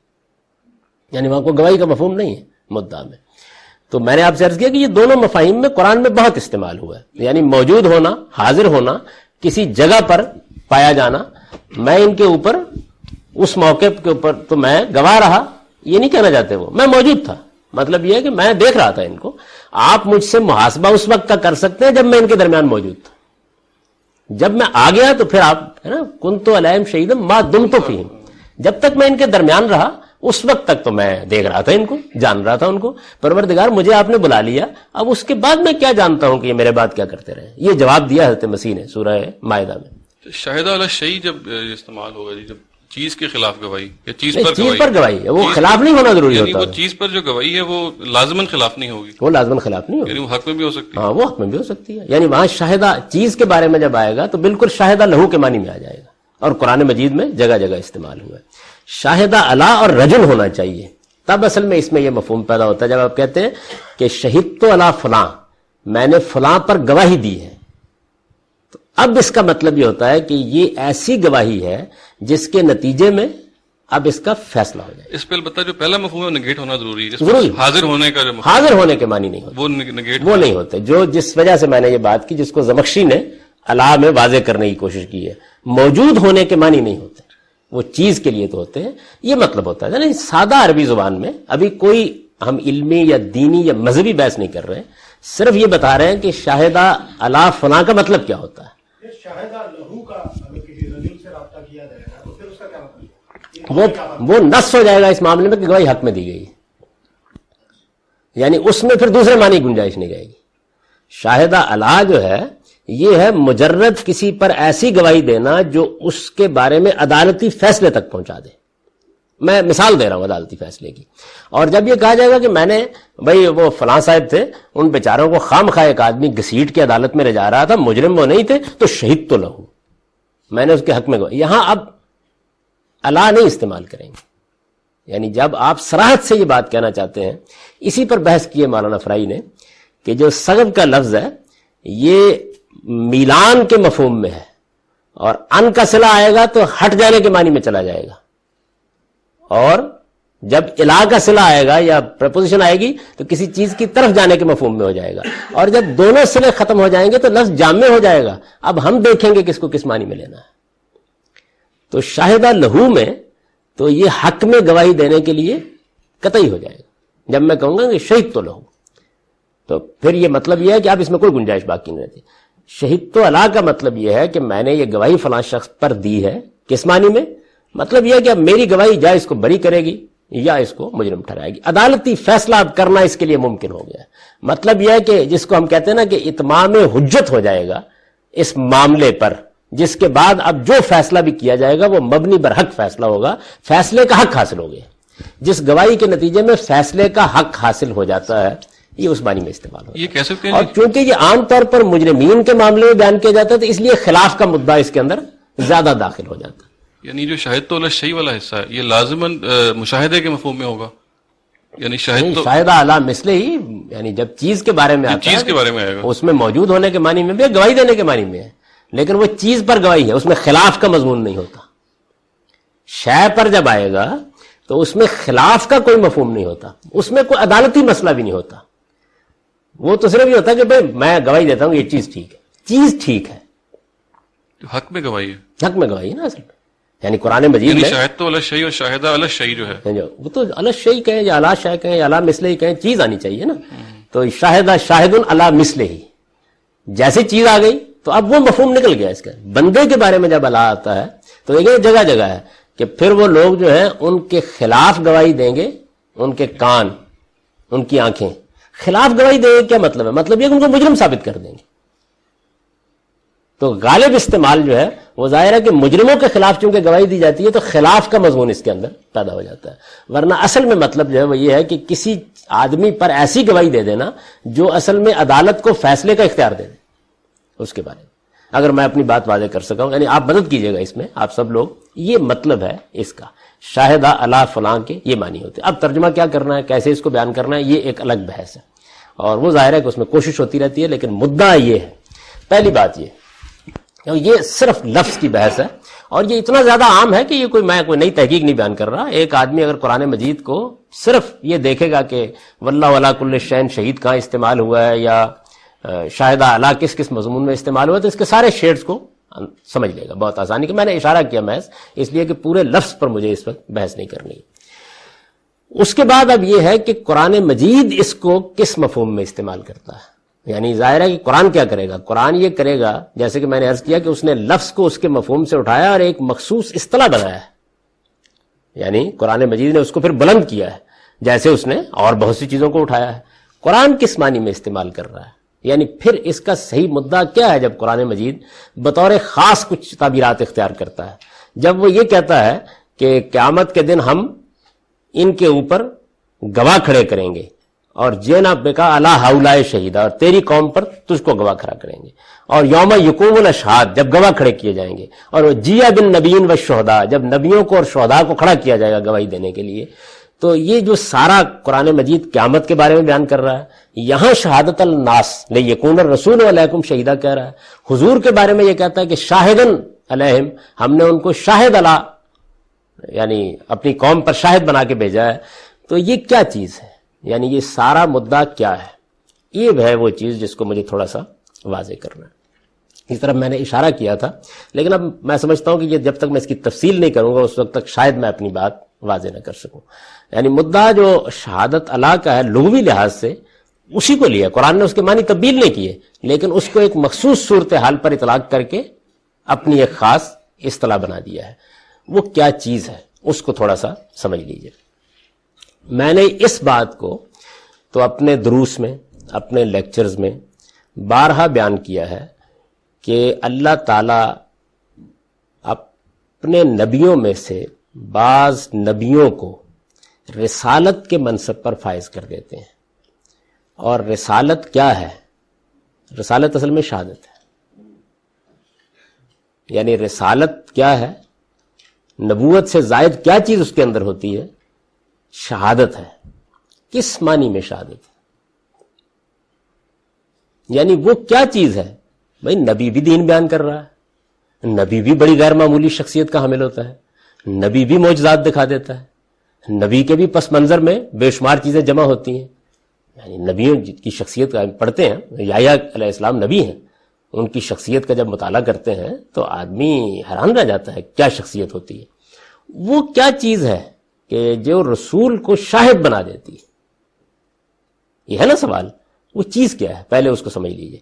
یعنی وہاں کو گواہی کا مفہوم نہیں ہے مدعا میں. تو میں نے آپ سے عرض کیا کہ یہ دونوں مفاہیم میں قرآن میں بہت استعمال ہوا ہے. یعنی موجود ہونا, حاضر ہونا, کسی جگہ پر پایا جانا. میں ان کے اوپر اس موقع کے اوپر تو میں گواہ رہا, یہ نہیں کہنا چاہتے وہ, میں موجود تھا. مطلب یہ ہے کہ میں دیکھ رہا تھا ان کو. آپ مجھ سے محاسبہ اس وقت کا کر سکتے ہیں جب میں ان کے درمیان موجود تھا. جب میں آ گیا تو پھر آپ ہے نا, کنت علیہم شہیدا ما دمت فیہم, جب تک میں ان کے درمیان رہا اس وقت تک تو میں دیکھ رہا تھا ان کو, جان رہا تھا ان کو. پروردگار مجھے آپ نے بلا لیا, اب اس کے بعد میں کیا جانتا ہوں کہ یہ میرے بعد کیا کرتے رہے. یہ جواب دیا حضرت مسیح نے سورہ مائدہ میں. شاہدہ علی شیء جب استعمال ہوگا جب چیز کے خلاف گواہی یا چیز پر گواہی ہے, وہ خلاف نہیں ہونا ضروری ہوتا. وہ چیز پر جو گواہی ہے وہ لازماً خلاف نہیں ہوگی, وہ لازماً خلاف نہیں ہوگی, یعنی وہ حق میں بھی ہو سکتی ہے. ہاں, وہ حق میں بھی ہو سکتی ہے. یعنی وہاں شاہدہ چیز کے بارے میں جب آئے گا تو بالکل شاہدہ لہو کے معنی میں آ جائے گا, اور قرآن مجید میں جگہ جگہ استعمال ہوا ہے. شاہدہ اعلیٰ اور رجل ہونا چاہیے, تب اصل میں اس میں یہ مفہوم پیدا ہوتا ہے. جب آپ کہتے ہیں کہ شہید تو علی فلاں, میں نے فلاں پر گواہی دی ہے, تو اب اس کا مطلب یہ ہوتا ہے کہ یہ ایسی گواہی ہے جس کے نتیجے میں اب اس کا فیصلہ ہو جائے. اس پہ البتہ جو پہلا مفہوم ہے وہ نگیٹ ہونا ضروری ہے. حاضر ہونے کا جو حاضر ہونے کے معنی نہیں ہوتے, وہ نگیٹ وہ نہیں ہوتے. جو جس وجہ سے میں نے یہ بات کی, جس کو زمخشری نے اعلیٰ میں واضح کرنے کی کوشش کی ہے, موجود ہونے کے معنی نہیں ہوتے, وہ چیز کے لیے تو ہوتے ہیں. یہ مطلب ہوتا ہے. یعنی سادہ عربی زبان میں ابھی کوئی ہم علمی یا دینی یا مذہبی بحث نہیں کر رہے, صرف یہ بتا رہے ہیں کہ شاہدہ اعلیٰ فلاں کا مطلب کیا ہوتا ہے. شاہدہ لہو کا اگر کسی رجل سے رابطہ کیا جائے گا تو پھر اس کا کیا مطلب؟ وہ نص ہو جائے گا اس معاملے میں کہ گواہی حق میں دی گئی, یعنی اس میں پھر دوسرے معنی گنجائش نہیں رہے گی. شاہدہ اعلیٰ جو ہے یہ ہے مجرد کسی پر ایسی گواہی دینا جو اس کے بارے میں عدالتی فیصلے تک پہنچا دے. میں مثال دے رہا ہوں عدالتی فیصلے کی. اور جب یہ کہا جائے گا کہ میں نے بھائی وہ فلاں صاحب تھے, ان بیچاروں کو خام خواہ ایک آدمی گھسیٹ کے عدالت میں لے جا رہا تھا, مجرم وہ نہیں تھے, تو شہید تو لہو, میں نے اس کے حق میں گواہی. یہاں اب الا نہیں استعمال کریں گے. یعنی جب آپ صراحت سے یہ بات کہنا چاہتے ہیں, اسی پر بحث کیے مولانا فرائی نے کہ جو سغب کا لفظ ہے یہ میلان کے مفہوم میں ہے, اور ان کا صلہ آئے گا تو ہٹ جانے کے معنی میں چلا جائے گا, اور جب الا کا صلہ آئے گا یا پریپوزیشن آئے گی تو کسی چیز کی طرف جانے کے مفہوم میں ہو جائے گا, اور جب دونوں صلے ختم ہو جائیں گے تو لفظ جامع ہو جائے گا. اب ہم دیکھیں گے کس کو کس معنی میں لینا ہے. تو شاہدہ لہو میں تو یہ حق میں گواہی دینے کے لیے قطعی ہو جائے گا. جب میں کہوں گا کہ شہید تو لہو, تو پھر یہ مطلب یہ ہے کہ اب اس میں کوئی گنجائش باقی نہیں رہتی. شہید تو الا کا مطلب یہ ہے کہ میں نے یہ گواہی فلاں شخص پر دی ہے, کس معنی میں؟ مطلب یہ ہے کہ اب میری گواہی یا اس کو بری کرے گی یا اس کو مجرم ٹھہرائے گی. عدالتی فیصلہ اب کرنا اس کے لیے ممکن ہو گیا ہے. مطلب یہ ہے کہ جس کو ہم کہتے ہیں نا کہ اتمام حجت ہو جائے گا, اس معاملے پر، جس کے بعد اب جو فیصلہ بھی کیا جائے گا وہ مبنی بر حق فیصلہ ہوگا، فیصلے کا حق حاصل ہو گیا. جس گواہی کے نتیجے میں فیصلے کا حق حاصل ہو جاتا ہے، یہ اس معنی میں استعمال ہوتا ہے. یہ کہہ سکتے ہیں اور چونکہ یہ عام طور پر مجرمین کے معاملے میں بیان کیا جاتا ہے تو اس لیے خلاف کا مدعا اس کے اندر زیادہ داخل ہو جاتا ہے. یعنی جو شاہد تو شہی والا حصہ ہے یہ لازماً مشاہدے کے مفہوم میں ہوگا، یعنی شاہد تو شاہدہ علی مثلہ ہی، یعنی جب چیز کے بارے میں آتا چیز ہے کے بارے میں آئے گا، اس میں موجود ہونے کے معنی میں بھی گواہی دینے کے معنی میں ہے، لیکن وہ چیز پر گواہی ہے، اس میں خلاف کا مضمون نہیں ہوتا. شے پر جب آئے گا تو اس میں خلاف کا کوئی مفہوم نہیں ہوتا، اس میں کوئی عدالتی مسئلہ بھی نہیں ہوتا. وہ تو صرف یہ ہوتا ہے کہ بھئی میں گواہی دیتا ہوں یہ چیز ٹھیک ہے، چیز ٹھیک ہے، حق میں گواہی ہے، حق میں گواہی ہے نا اصل میں. یعنی قرآن مجید یعنی میں شاہد تو شہی اور شاہدہ شہی جو ہے وہ تو الگ شیء کہیں یا اعلیٰ شے کہیں یا اعلیٰ مثلہ ہی کہیں، چیز آنی چاہیے نا. تو شاہد اعلیٰ مثلہ ہی، جیسے چیز آ گئی تو اب وہ مفہوم نکل گیا اس کا. بندے کے بارے میں جب اعلیٰ آتا ہے تو یہ جگہ جگہ ہے کہ پھر وہ لوگ جو ہیں ان کے خلاف گواہی دیں گے، ان کے کان، ان کی آنکھیں خلاف گواہی دیں گے. کیا مطلب ہے؟ مطلب یہ کہ ان کو مجرم ثابت کر دیں گے. تو غالب استعمال جو ہے وہ ظاہر ہے کہ مجرموں کے خلاف چونکہ گواہی دی جاتی ہے تو خلاف کا مضمون اس کے اندر پیدا ہو جاتا ہے. ورنہ اصل میں مطلب جو ہے وہ یہ ہے کہ کسی آدمی پر ایسی گواہی دے دینا جو اصل میں عدالت کو فیصلے کا اختیار دے دے اس کے بارے میں. اگر میں اپنی بات واضح کر سکا ہوں، یعنی آپ مدد کیجئے گا اس میں، آپ سب لوگ، یہ مطلب ہے اس کا شاہدہ علی فلاں کے یہ معنی ہوتے. اب ترجمہ کیا کرنا ہے، کیسے اس کو بیان کرنا ہے، یہ ایک الگ بحث ہے اور وہ ظاہر ہے کہ اس میں کوشش ہوتی رہتی ہے. لیکن مدعا یہ ہے، پہلی بات یہ صرف لفظ کی بحث ہے اور یہ اتنا زیادہ عام ہے کہ یہ میں کوئی نئی تحقیق نہیں بیان کر رہا. ایک آدمی اگر قرآن مجید کو صرف یہ دیکھے گا کہ واللہ علی کل شیء شہید کہاں استعمال ہوا ہے یا شاہدہ علی کس کس مضمون میں استعمال ہوا ہے، تو اس کے سارے شیڈز کو سمجھ لے گا بہت آسانی. کہ میں نے اشارہ کیا محض اس لیے کہ پورے لفظ پر مجھے اس وقت بحث نہیں کرنی. اس کے بعد اب یہ ہے کہ قرآن مجید اس کو کس مفہوم میں استعمال کرتا ہے. یعنی ظاہر ہے کہ قرآن کیا کرے گا، قرآن یہ کرے گا جیسے کہ میں نے عرض کیا کہ اس نے لفظ کو اس کے مفہوم سے اٹھایا اور ایک مخصوص اصطلاح بنایا ہے. یعنی قرآن مجید نے اس کو پھر بلند کیا ہے جیسے اس نے اور بہت سی چیزوں کو اٹھایا ہے. قرآن کس معنی میں استعمال کر رہا ہے، یعنی پھر اس کا صحیح مدعا کیا ہے جب قرآن مجید بطور خاص کچھ تعبیرات اختیار کرتا ہے. جب وہ یہ کہتا ہے کہ قیامت کے دن ہم ان کے اوپر گواہ کھڑے کریں گے اور جینا بکا علی ہؤلاء شہیدا، اور تیری قوم پر تجھ کو گواہ کھڑا کریں گے. اور یوم یقوم الاشہاد، جب گواہ کھڑے کیے جائیں گے. اور جیع بالنبیین والشہداء، جب نبیوں کو اور شہداء کو کھڑا کیا جائے گا گواہی دینے کے لیے. تو یہ جو سارا قرآن مجید قیامت کے بارے میں بیان کر رہا ہے، یہاں شہادت الناس لیکون الرسول علیکم شہیدا کہہ رہا ہے. حضور کے بارے میں یہ کہتا ہے کہ شاہدن علیہم، ہم نے ان کو شاہد علی، یعنی اپنی قوم پر شاہد بنا کے بھیجا ہے. تو یہ کیا چیز ہے، یعنی یہ سارا مدعا کیا ہے، یہ ہے وہ چیز جس کو مجھے تھوڑا سا واضح کرنا ہے. اس طرح میں نے اشارہ کیا تھا، لیکن اب میں سمجھتا ہوں کہ یہ جب تک میں اس کی تفصیل نہیں کروں گا اس وقت تک شاید میں اپنی بات واضح نہ کر سکوں. یعنی مدعا جو شہادت اللہ کا ہے لغوی لحاظ سے اسی کو لیا، قرآن نے اس کے معنی تبدیل نہیں کیے، لیکن اس کو ایک مخصوص صورتحال پر اطلاق کر کے اپنی ایک خاص اصطلاح بنا دیا ہے. وہ کیا چیز ہے اس کو تھوڑا سا سمجھ لیجئے. میں نے اس بات کو تو اپنے دروس میں، اپنے لیکچرز میں بارہا بیان کیا ہے کہ اللہ تعالی اپنے نبیوں میں سے بعض نبیوں کو رسالت کے منصب پر فائز کر دیتے ہیں. اور رسالت کیا ہے؟ رسالت اصل میں شہادت ہے. یعنی رسالت کیا ہے، نبوت سے زائد کیا چیز اس کے اندر ہوتی ہے؟ شہادت ہے. کس معنی میں شہادت ہے؟ یعنی وہ کیا چیز ہے؟ بھائی نبی بھی دین بیان کر رہا ہے، نبی بھی بڑی غیر معمولی شخصیت کا حامل ہوتا ہے، نبی بھی معجزات دکھا دیتا ہے، نبی کے بھی پس منظر میں بے شمار چیزیں جمع ہوتی ہیں. یعنی نبیوں کی شخصیت کا پڑھتے ہیں، یحییٰ علیہ السلام نبی ہیں، ان کی شخصیت کا جب مطالعہ کرتے ہیں تو آدمی حیران رہ جاتا ہے کیا شخصیت ہوتی ہے. وہ کیا چیز ہے کہ جو رسول کو شاہد بنا دیتی ہے؟ یہ ہے نا سوال. وہ چیز کیا ہے پہلے اس کو سمجھ لیجئے.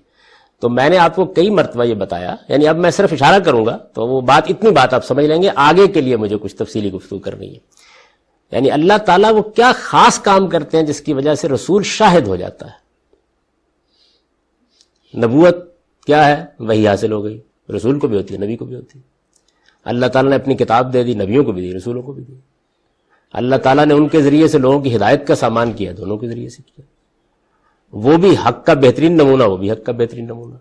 تو میں نے آپ کو کئی مرتبہ یہ بتایا، یعنی اب میں صرف اشارہ کروں گا تو وہ بات، اتنی بات آپ سمجھ لیں گے. آگے کے لیے مجھے کچھ تفصیلی گفتگو کرنی ہے. یعنی اللہ تعالیٰ وہ کیا خاص کام کرتے ہیں جس کی وجہ سے رسول شاہد ہو جاتا ہے. نبوت کیا ہے؟ وحی حاصل ہو گئی، رسول کو بھی ہوتی ہے، نبی کو بھی ہوتی ہے۔ اللہ تعالیٰ نے اپنی کتاب دے دی، نبیوں کو بھی دی، رسولوں کو بھی دی۔ اللہ تعالیٰ نے ان کے ذریعے سے لوگوں کی ہدایت کا سامان کیا، دونوں کے ذریعے سے کیا۔ وہ بھی حق کا بہترین نمونہ، وہ بھی حق کا بہترین نمونہ،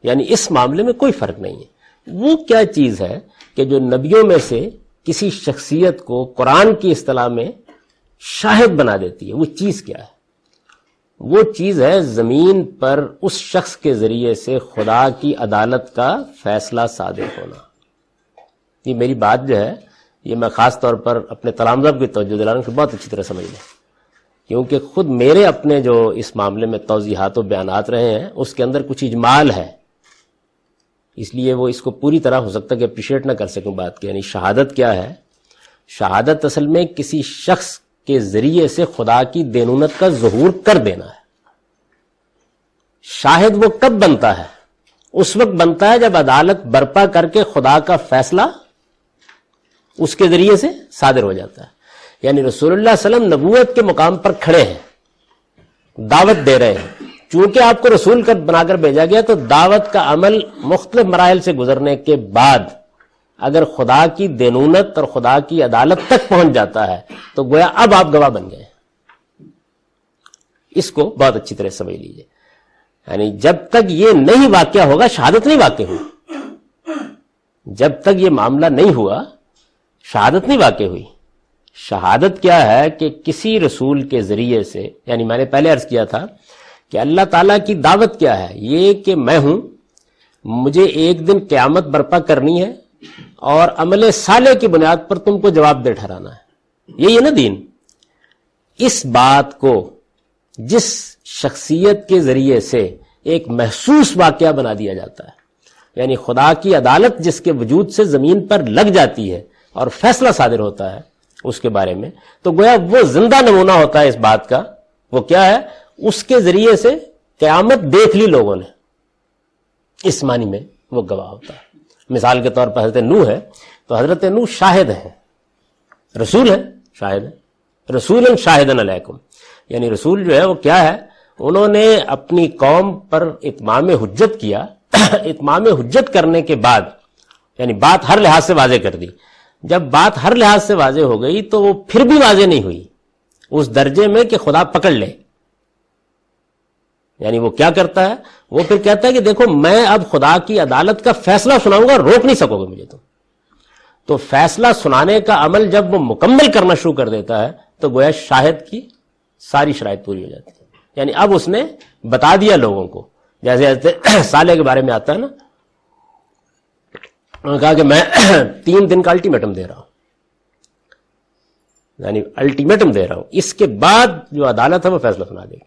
یعنی اس معاملے میں کوئی فرق نہیں ہے۔ وہ کیا چیز ہے کہ جو نبیوں میں سے کسی شخصیت کو قرآن کی اصطلاح میں شاہد بنا دیتی ہے، وہ چیز کیا ہے؟ وہ چیز ہے زمین پر اس شخص کے ذریعے سے خدا کی عدالت کا فیصلہ صادر ہونا۔ یہ میری بات جو ہے، یہ میں خاص طور پر اپنے تلامذہ کی توجہ دلانا کہ بہت اچھی طرح سمجھ لیں، کیونکہ خود میرے اپنے جو اس معاملے میں توضیحات و بیانات رہے ہیں اس کے اندر کچھ اجمال ہے، اس لیے وہ اس کو پوری طرح ہو سکتا ہے کہ اپریشیٹ نہ کر سکوں بات کی۔ یعنی شہادت کیا ہے؟ شہادت اصل میں کسی شخص کے ذریعے سے خدا کی دینونت کا ظہور کر دینا ہے۔ شاہد وہ کب بنتا ہے؟ اس وقت بنتا ہے جب عدالت برپا کر کے خدا کا فیصلہ اس کے ذریعے سے صادر ہو جاتا ہے۔ یعنی رسول اللہ صلی اللہ علیہ وسلم نبوت کے مقام پر کھڑے ہیں، دعوت دے رہے ہیں، چونکہ آپ کو رسول بنا کر بھیجا گیا تو دعوت کا عمل مختلف مراحل سے گزرنے کے بعد اگر خدا کی دینونت اور خدا کی عدالت تک پہنچ جاتا ہے تو گویا اب آپ گواہ بن گئے۔ اس کو بہت اچھی طرح سمجھ لیجئے، یعنی جب تک یہ نہیں واقعہ ہوگا شہادت نہیں واقع ہوئی۔ جب تک یہ معاملہ نہیں ہوا شہادت نہیں واقع ہوئی۔ شہادت کیا ہے کہ کسی رسول کے ذریعے سے، یعنی میں نے پہلے عرض کیا تھا کہ اللہ تعالیٰ کی دعوت کیا ہے؟ یہ کہ میں ہوں، مجھے ایک دن قیامت برپا کرنی ہے اور عمل صالح کی بنیاد پر تم کو جواب دہ ٹھہرانا ہے، یہی ہے نا دین۔ اس بات کو جس شخصیت کے ذریعے سے ایک محسوس واقعہ بنا دیا جاتا ہے، یعنی خدا کی عدالت جس کے وجود سے زمین پر لگ جاتی ہے اور فیصلہ صادر ہوتا ہے اس کے بارے میں، تو گویا وہ زندہ نمونہ ہوتا ہے اس بات کا۔ وہ کیا ہے؟ اس کے ذریعے سے قیامت دیکھ لی لوگوں نے، اس معنی میں وہ گواہ ہوتا ہے۔ مثال کے طور پر حضرت نوح ہے تو حضرت نوح شاہد ہیں، رسول ہیں، شاہد ہیں، رسول شاہدن علیکم، یعنی رسول جو ہے وہ کیا ہے؟ انہوں نے اپنی قوم پر اتمام حجت کیا۔ اتمام حجت کرنے کے بعد یعنی بات ہر لحاظ سے واضح کر دی۔ جب بات ہر لحاظ سے واضح ہو گئی تو وہ پھر بھی واضح نہیں ہوئی اس درجے میں کہ خدا پکڑ لے۔ یعنی وہ کیا کرتا ہے؟ وہ پھر کہتا ہے کہ دیکھو میں اب خدا کی عدالت کا فیصلہ سناؤں گا، روک نہیں سکو گے مجھے تو فیصلہ سنانے کا عمل جب وہ مکمل کرنا شروع کر دیتا ہے تو گویا شاہد کی ساری شرائط پوری ہو جاتی ہے۔ یعنی اب اس نے بتا دیا لوگوں کو، جیسے حضرت صالح کے بارے میں آتا ہے نا، انہوں نے کہا کہ میں 3 دن کا الٹیمیٹم دے رہا ہوں، یعنی الٹیمیٹم دے رہا ہوں، اس کے بعد جو عدالت ہے وہ فیصلہ سنا دے گی۔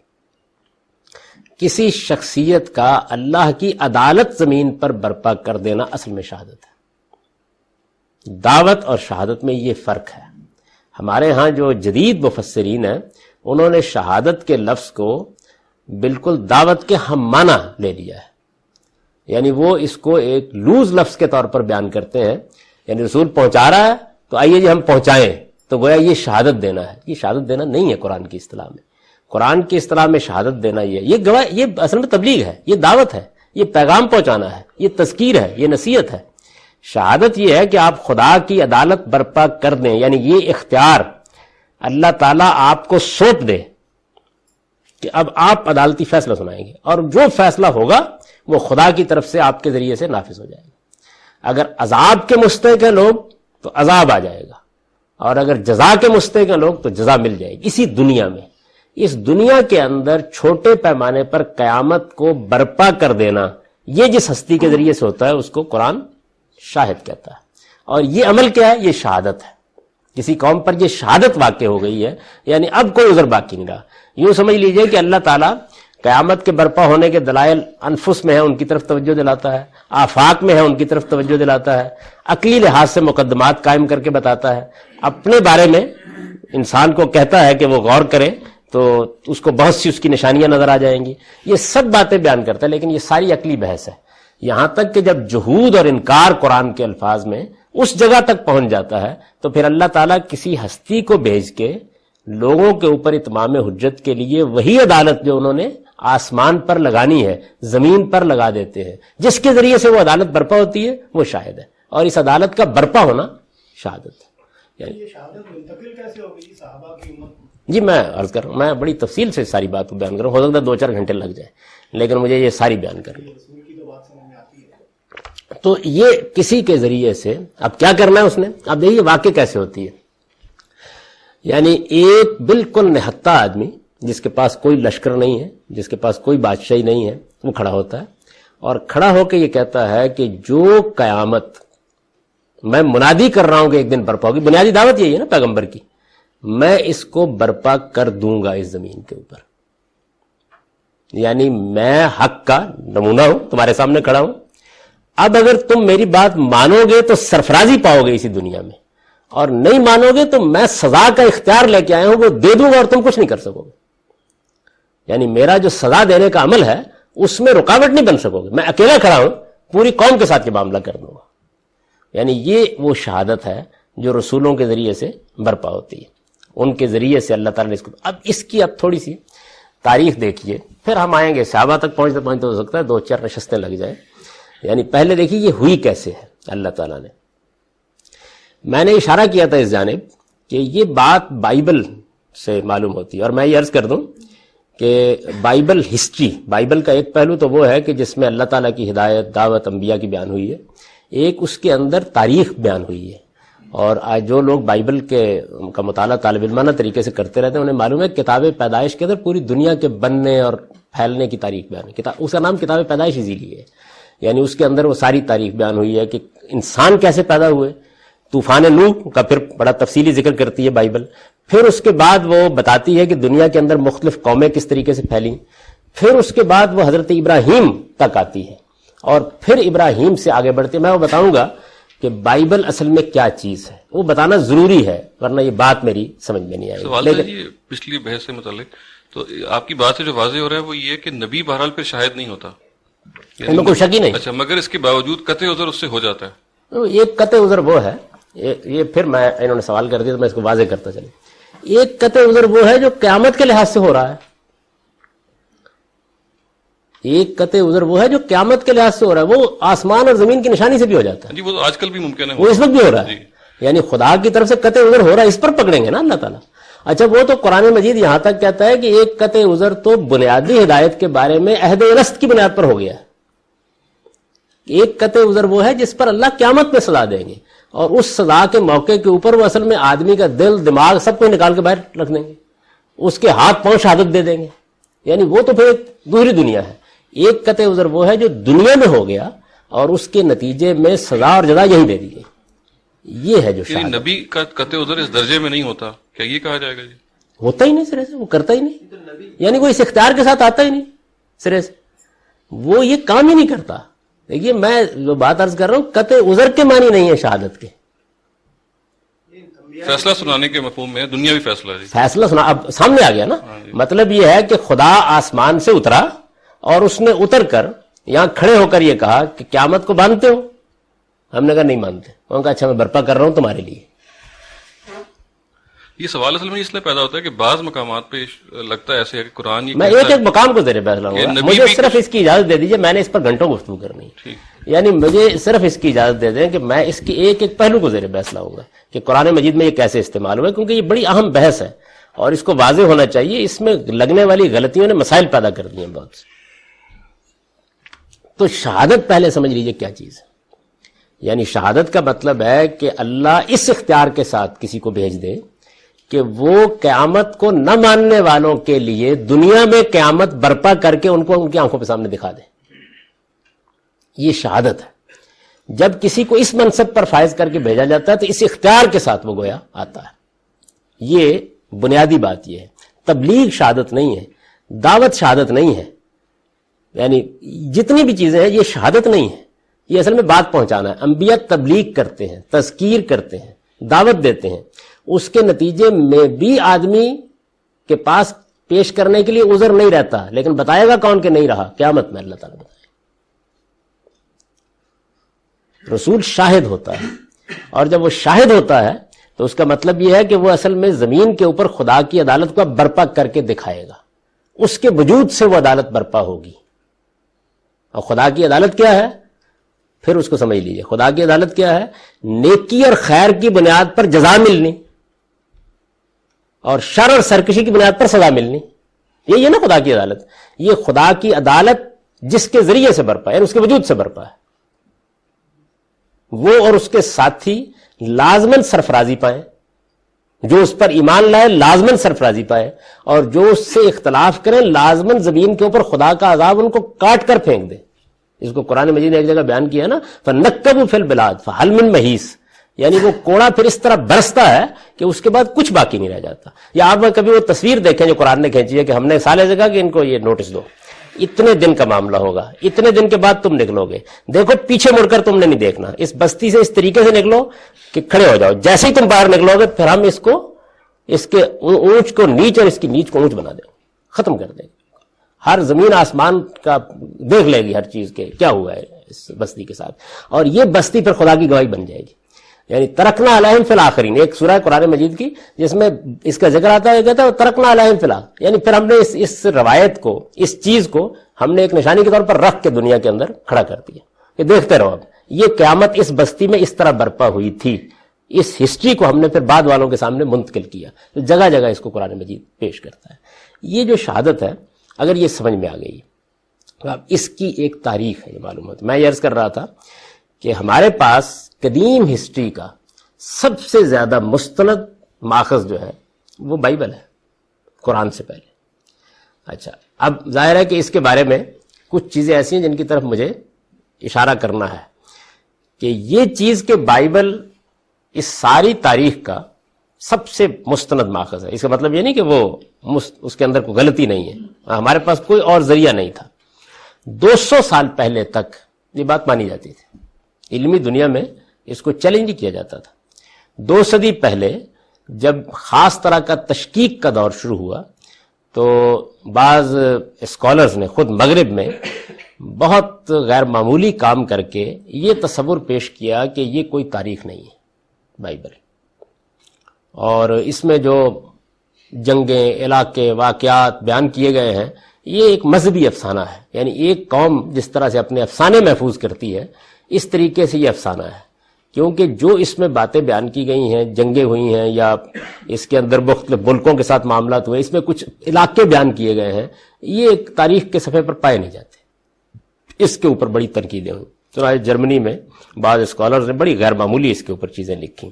کسی شخصیت کا اللہ کی عدالت زمین پر برپا کر دینا اصل میں شہادت ہے۔ دعوت اور شہادت میں یہ فرق ہے۔ ہمارے ہاں جو جدید مفسرین ہیں انہوں نے شہادت کے لفظ کو بالکل دعوت کے ہم معنی لے لیا ہے، یعنی وہ اس کو ایک لوز لفظ کے طور پر بیان کرتے ہیں، یعنی رسول پہنچا رہا ہے تو آئیے جی ہم پہنچائیں، تو گویا یہ شہادت دینا ہے۔ یہ شہادت دینا نہیں ہے قرآن کی اصطلاح میں۔ قرآن کی اصطلاح میں شہادت دینا یہ گواہ، یہ اصل میں تبلیغ ہے، یہ دعوت ہے، یہ پیغام پہنچانا ہے، یہ تذکیر ہے، یہ نصیحت ہے۔ شہادت یہ ہے کہ آپ خدا کی عدالت برپا کر دیں، یعنی یہ اختیار اللہ تعالیٰ آپ کو سونپ دے کہ اب آپ عدالتی فیصلہ سنائیں گے، اور جو فیصلہ ہوگا وہ خدا کی طرف سے آپ کے ذریعے سے نافذ ہو جائے گا۔ اگر عذاب کے مستحق ہیں لوگ تو عذاب آ جائے گا، اور اگر جزا کے مستحق ہیں لوگ تو جزا مل جائے گی اسی دنیا میں۔ اس دنیا کے اندر چھوٹے پیمانے پر قیامت کو برپا کر دینا، یہ جس ہستی کے ذریعے سے ہوتا ہے اس کو قرآن شاہد کہتا ہے۔ اور یہ عمل کیا ہے؟ یہ شہادت ہے۔ کسی قوم پر یہ شہادت واقع ہو گئی ہے، یعنی اب کوئی عذر باقی نہیں رہا۔ یوں سمجھ لیجئے کہ اللہ تعالیٰ قیامت کے برپا ہونے کے دلائل انفس میں ہے، ان کی طرف توجہ دلاتا ہے، آفاق میں ہے، ان کی طرف توجہ دلاتا ہے، عقلی لحاظ سے مقدمات قائم کر کے بتاتا ہے، اپنے بارے میں انسان کو کہتا ہے کہ وہ غور کرے تو اس کو بہت سی اس کی نشانیاں نظر آ جائیں گی۔ یہ سب باتیں بیان کرتا ہے، لیکن یہ ساری عقلی بحث ہے، یہاں تک کہ جب جہود اور انکار قرآن کے الفاظ میں اس جگہ تک پہنچ جاتا ہے تو پھر اللہ تعالیٰ کسی ہستی کو بھیج کے لوگوں کے اوپر اتمام حجت کے لیے وہی عدالت جو انہوں نے آسمان پر لگانی ہے زمین پر لگا دیتے ہیں، جس کے ذریعے سے وہ عدالت برپا ہوتی ہے، وہ شاہد ہے، اور اس عدالت کا برپا ہونا شہادت ہے۔ یہ شہادت منتقل کیسے ہوگی صحابہ کی امت کو؟ جی میں عرض کر رہا ہوں، میں بڑی تفصیل سے ساری بات کو بیان کر رہا ہوں، ہو سکتا ہے 2-4 گھنٹے لگ جائے، لیکن مجھے یہ ساری بیان کرنی ہے۔ رسول کی تو بات سمجھ میں آتی ہے۔ تو یہ کسی کے ذریعے سے اب کیا کرنا ہے اس نے، اب دیکھیے واقع کیسے ہوتی ہے، یعنی ایک بالکل نہتہ آدمی جس کے پاس کوئی لشکر نہیں ہے، جس کے پاس کوئی بادشاہی نہیں ہے، وہ کھڑا ہوتا ہے اور کھڑا ہو کے یہ کہتا ہے کہ جو قیامت میں منادی کر رہا ہوں کہ ایک دن برپا ہوگی، بنیادی دعوت یہی ہے نا پیغمبر کی، میں اس کو برپا کر دوں گا اس زمین کے اوپر، یعنی میں حق کا نمونہ ہوں، تمہارے سامنے کھڑا ہوں، اب اگر تم میری بات مانو گے تو سرفرازی پاؤ گے اسی دنیا میں، اور نہیں مانو گے تو میں سزا کا اختیار لے کے آیا ہوں وہ دے دوں گا اور تم کچھ نہیں کر سکو گے، یعنی میرا جو سزا دینے کا عمل ہے اس میں رکاوٹ نہیں بن سکو گے، میں اکیلا کھڑا ہوں، پوری قوم کے ساتھ یہ معاملہ کر دوں گا۔ یعنی یہ وہ شہادت ہے جو رسولوں کے ذریعے سے برپا ہوتی ہے، ان کے ذریعے سے اللہ تعالیٰ نے اس کو، اب اس کی اب تھوڑی سی تاریخ دیکھیے، پھر ہم آئیں گے صحابہ تک پہنچتے پہنچتے ہو سکتا ہے 2-4 نشستیں لگ جائیں۔ یعنی پہلے دیکھیے یہ ہوئی کیسے ہے اللہ تعالیٰ نے، میں نے اشارہ کیا تھا اس جانب کہ یہ بات بائبل سے معلوم ہوتی ہے، اور میں یہ عرض کر دوں کہ بائبل ہسٹری، بائبل کا ایک پہلو تو وہ ہے کہ جس میں اللہ تعالیٰ کی ہدایت دعوت انبیاء کی بیان ہوئی ہے، ایک اس کے اندر تاریخ بیان ہوئی ہے، اور آج جو لوگ بائبل کا مطالعہ طالب علمانہ طریقے سے کرتے رہتے ہیں انہیں معلوم ہے کتاب پیدائش کے اندر پوری دنیا کے بننے اور پھیلنے کی تاریخ بیان ہے، اس کا نام کتاب پیدائش اسی لیے ہے، یعنی اس کے اندر وہ ساری تاریخ بیان ہوئی ہے کہ انسان کیسے پیدا ہوئے، طوفان نوح کا پھر بڑا تفصیلی ذکر کرتی ہے بائبل، پھر اس کے بعد وہ بتاتی ہے کہ دنیا کے اندر مختلف قومیں کس طریقے سے پھیلیں، پھر اس کے بعد وہ حضرت ابراہیم تک آتی ہے، اور پھر ابراہیم سے آگے بڑھتے میں وہ بتاؤں گا کہ بائبل اصل میں کیا چیز ہے، وہ بتانا ضروری ہے ورنہ یہ بات میری سمجھ میں نہیں آئی۔ سوال ہے جی پچھلی بحث سے متعلق، تو آپ کی بات سے جو واضح ہو رہا ہے وہ یہ کہ نبی بہرحال پھر شاہد نہیں ہوتا، ان میں کوئی شک ہی نہیں۔ اچھا، مگر اس کے باوجود قطع عذر اس سے ہو جاتا ہے۔ ایک قطع عذر وہ ہے، یہ پھر میں انہوں نے سوال کر دیا تو میں اس کو واضح کرتا چلے، ایک قطع عذر وہ ہے جو قیامت کے لحاظ سے ہو رہا ہے، ایک قطع عذر وہ ہے جو قیامت کے لحاظ سے ہو رہا ہے، وہ آسمان اور زمین کی نشانی سے بھی ہو جاتا ہے، جی وہ تو آج کل بھی ممکن ہے، وہ اس وقت بھی ہو رہا ہے، یعنی خدا کی طرف سے قطع عذر ہو رہا ہے، اس پر پکڑیں گے نا اللہ تعالیٰ۔ اچھا وہ تو قرآن مجید یہاں تک کہتا ہے کہ ایک قطع عذر تو بنیادی ہدایت کے بارے میں عہد الست کی بنیاد پر ہو گیا ہے، ایک قطع عذر وہ ہے جس پر اللہ قیامت میں سزا دیں گے، اور اس سزا کے موقع کے اوپر وہ اصل میں آدمی کا دل دماغ سب کو نکال کے باہر رکھ دیں گے، اس کے ہاتھ پاؤں شہادت دے دیں گے، یعنی وہ تو پھر ایک دوسری دنیا ہے۔ ایک قطع عذر وہ ہے جو دنیا میں ہو گیا اور اس کے نتیجے میں سزا اور جزا یہی دے دی گئی، یہ ہے جو یعنی نبی کا قطع عذر اس درجے میں نہیں ہوتا، کیا یہ کہا جائے گا؟ جی ہوتا ہی نہیں سرے سے، وہ کرتا ہی نہیں، یعنی کوئی اس اختیار کے ساتھ آتا ہی نہیں سرے سے، وہ یہ کام ہی نہیں کرتا۔ دیکھیے میں جو بات عرض کر رہا ہوں قطع عذر کے معنی نہیں ہے شہادت کے، فیصلہ سنانے کے مفہوم میں دنیاوی فیصلہ، جی فیصلہ سنا اب سامنے آ گیا نا، مطلب یہ ہے کہ خدا آسمان سے اترا اور اس نے اتر کر یہاں کھڑے ہو کر یہ کہا کہ قیامت کو مانتے ہو؟ ہم نے کہا نہیں مانتے، انہوں نے کہا اچھا میں برپا کر رہا ہوں تمہارے لیے۔ یہ سوال اصل میں اس لیے پیدا ہوتا ہے کہ بعض مقامات پہ لگتا ہے ایسے ہے کہ قرآن یہ میں ایک ایک مقام کو زیر بحث لاؤں گا، مجھے صرف اس کی اجازت دے دیجیے، میں نے اس پر گھنٹوں گفتگو کرنی، یعنی مجھے صرف اس کی اجازت دے دیں کہ میں اس کی ایک ایک پہلو کو زیر بحث لاؤں گا کہ قرآن مجید میں یہ کیسے استعمال ہوا ہے، کیونکہ یہ بڑی اہم بحث ہے اور اس کو واضح ہونا چاہیے، اس میں لگنے والی غلطیوں نے مسائل پیدا کر دیے ہیں بہت سے۔ تو شہادت پہلے سمجھ لیجیے کیا چیز ہے، یعنی شہادت کا مطلب ہے کہ اللہ اس اختیار کے ساتھ کسی کو بھیج دے کہ وہ قیامت کو نہ ماننے والوں کے لیے دنیا میں قیامت برپا کر کے ان کو ان کی آنکھوں کے سامنے دکھا دے، یہ شہادت ہے۔ جب کسی کو اس منصب پر فائز کر کے بھیجا جاتا ہے تو اس اختیار کے ساتھ وہ گویا آتا ہے، یہ بنیادی بات یہ ہے۔ تبلیغ شہادت نہیں ہے، دعوت شہادت نہیں ہے، یعنی جتنی بھی چیزیں ہیں یہ شہادت نہیں ہے، یہ اصل میں بات پہنچانا ہے۔ انبیاء تبلیغ کرتے ہیں، تذکیر کرتے ہیں، دعوت دیتے ہیں، اس کے نتیجے میں بھی آدمی کے پاس پیش کرنے کے لیے عذر نہیں رہتا، لیکن بتائے گا کون کہ نہیں رہا؟ قیامت میں اللہ تعالیٰ بتائے۔ رسول شاہد ہوتا ہے، اور جب وہ شاہد ہوتا ہے تو اس کا مطلب یہ ہے کہ وہ اصل میں زمین کے اوپر خدا کی عدالت کو برپا کر کے دکھائے گا، اس کے وجود سے وہ عدالت برپا ہوگی. اور خدا کی عدالت کیا ہے؟ پھر اس کو سمجھ لیجئے، خدا کی عدالت کیا ہے؟ نیکی اور خیر کی بنیاد پر جزا ملنی اور شر اور سرکشی کی بنیاد پر سزا ملنی. یہ نا خدا کی عدالت. یہ خدا کی عدالت جس کے ذریعے سے برپا ہے، یعنی اس کے وجود سے برپا ہے، وہ اور اس کے ساتھی لازماً سرفرازی پائیں. جو اس پر ایمان لائے لازماً سرفرازی پائے، اور جو اس سے اختلاف کریں لازماً زمین کے اوپر خدا کا عذاب ان کو کاٹ کر پھینک دے. اس کو قرآن مجید نے ایک جگہ بیان کیا نا، فَنَكَّبُ فِي الْبِلَادِ فَهَلْ مِن مَحِيصٍ، یعنی وہ کوڑا پھر اس طرح برستا ہے کہ اس کے بعد کچھ باقی نہیں رہ جاتا. یا آپ کبھی وہ تصویر دیکھیں جو قرآن نے کھینچی ہے کہ ہم نے سالے سے کہا کہ ان کو یہ نوٹس دو، اتنے دن کا معاملہ ہوگا، اتنے دن کے بعد تم نکلو گے، دیکھو پیچھے مڑ کر تم نے نہیں دیکھنا، اس بستی سے اس طریقے سے نکلو کہ کھڑے ہو جاؤ، جیسے ہی تم باہر نکلو گے پھر ہم اس کے اونچ کو نیچ اور اس کی نیچ کو اونچ بنا دیں، ختم کر دیں. ہر زمین آسمان کا دیکھ لے گی ہر چیز کے کیا ہوا ہے اس بستی کے ساتھ، اور یہ بستی پھر خدا کی گواہی بن جائے گی. یعنی ترکنا علیہم فی الآخرین، ایک سورہ قرآن مجید کی جس میں اس کا ذکر آتا ہے، کہتا ہے ترکنا علیہم فی الآخرین، یعنی پھر ہم نے اس روایت کو، اس چیز کو ہم نے ایک نشانی کے طور پر رکھ کے دنیا کے اندر کھڑا کر دیا کہ دیکھتے رہو. اب یہ قیامت اس بستی میں اس طرح برپا ہوئی تھی، اس ہسٹری کو ہم نے پھر بعد والوں کے سامنے منتقل کیا. تو جگہ جگہ اس کو قرآن مجید پیش کرتا ہے. یہ جو شہادت ہے اگر یہ سمجھ میں آ گئی تو اب اس کی ایک تاریخ ہے، یہ معلوم ہوتا. میں یہ عرض کر رہا تھا کہ ہمارے پاس قدیم ہسٹری کا سب سے زیادہ مستند ماخذ جو ہے وہ بائبل ہے، قرآن سے پہلے. اچھا، اب ظاہر ہے کہ اس کے بارے میں کچھ چیزیں ایسی ہیں جن کی طرف مجھے اشارہ کرنا ہے کہ یہ چیز کہ بائبل اس ساری تاریخ کا سب سے مستند ماخذ ہے. اس کا مطلب یہ نہیں کہ وہ اس کے اندر کوئی غلطی نہیں ہے، ہمارے پاس کوئی اور ذریعہ نہیں تھا. 200 سال پہلے تک یہ بات مانی جاتی تھی، علمی دنیا میں اس کو چیلنج کیا جاتا تھا. 2 صدی پہلے جب خاص طرح کا تشکیک کا دور شروع ہوا تو بعض اسکالرز نے خود مغرب میں بہت غیر معمولی کام کر کے یہ تصور پیش کیا کہ یہ کوئی تاریخ نہیں ہے بائبل، اور اس میں جو جنگیں، علاقے، واقعات بیان کیے گئے ہیں یہ ایک مذہبی افسانہ ہے. یعنی ایک قوم جس طرح سے اپنے افسانے محفوظ کرتی ہے اس طریقے سے یہ افسانہ ہے، کیونکہ جو اس میں باتیں بیان کی گئی ہیں، جنگیں ہوئی ہیں یا اس کے اندر مختلف ملکوں کے ساتھ معاملات ہوئے، اس میں کچھ علاقے بیان کیے گئے ہیں، یہ ایک تاریخ کے صفحے پر پائے نہیں جاتے. اس کے اوپر بڑی تنقیدیں ہوئی. چنانچہ جرمنی میں بعض اسکالرز نے بڑی غیر معمولی اس کے اوپر چیزیں لکھی،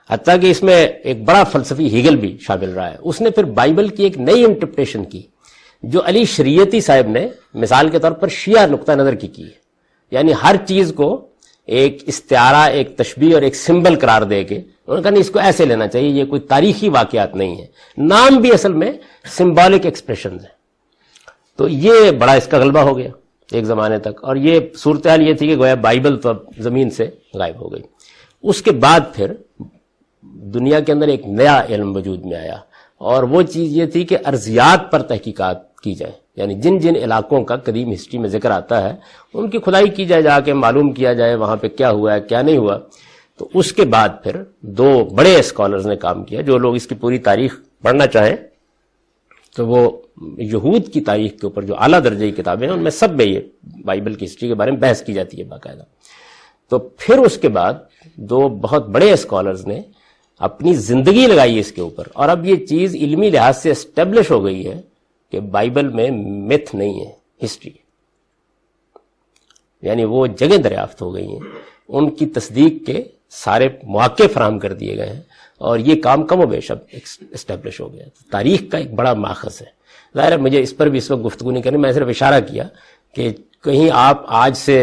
حتیٰ کہ اس میں ایک بڑا فلسفی ہیگل بھی شامل رہا ہے. اس نے پھر بائبل کی ایک نئی انٹرپریٹیشن کی جو علی شریعتی صاحب نے مثال کے طور پر شیعہ نقطہ نظر کی ہے. یعنی ہر چیز کو ایک استعارہ، ایک تشبیہ اور ایک سمبل قرار دے کے انہوں نے کہا نہیں اس کو ایسے لینا چاہیے، یہ کوئی تاریخی واقعات نہیں ہے، نام بھی اصل میں سمبولک ایکسپریشنز ہیں. تو یہ بڑا اس کا غلبہ ہو گیا ایک زمانے تک، اور یہ صورتحال یہ تھی کہ گویا بائبل تو اب زمین سے غائب ہو گئی. اس کے بعد پھر دنیا کے اندر ایک نیا علم وجود میں آیا، اور وہ چیز یہ تھی کہ ارضیات پر تحقیقات کی جائیں. یعنی جن جن علاقوں کا قدیم ہسٹری میں ذکر آتا ہے ان کی کھدائی کی جائے، جا کے معلوم کیا جائے وہاں پہ کیا ہوا ہے کیا نہیں ہوا. تو اس کے بعد پھر 2 بڑے اسکالرز نے کام کیا. جو لوگ اس کی پوری تاریخ پڑھنا چاہیں تو وہ یہود کی تاریخ کے اوپر جو اعلیٰ درجے کی کتابیں ہیں ان میں سب میں یہ بائبل کی ہسٹری کے بارے میں بحث کی جاتی ہے باقاعدہ. تو پھر اس کے بعد 2 بہت بڑے اسکالرز نے اپنی زندگی لگائی اس کے اوپر، اور اب یہ چیز علمی لحاظ سے اسٹیبلش ہو گئی ہے کہ بائبل میں میتھ نہیں ہے، ہسٹری. یعنی وہ جگہ دریافت ہو گئی ہیں، ان کی تصدیق کے سارے مواقع فراہم کر دیے گئے ہیں، اور یہ کام کم و بیش اب اسٹیبلش ہو گیا. تاریخ کا ایک بڑا ماخذ ہے. ظاہر ہے مجھے اس پر بھی اس وقت گفتگو نہیں کرنی، میں صرف اشارہ کیا کہ کہیں آپ آج سے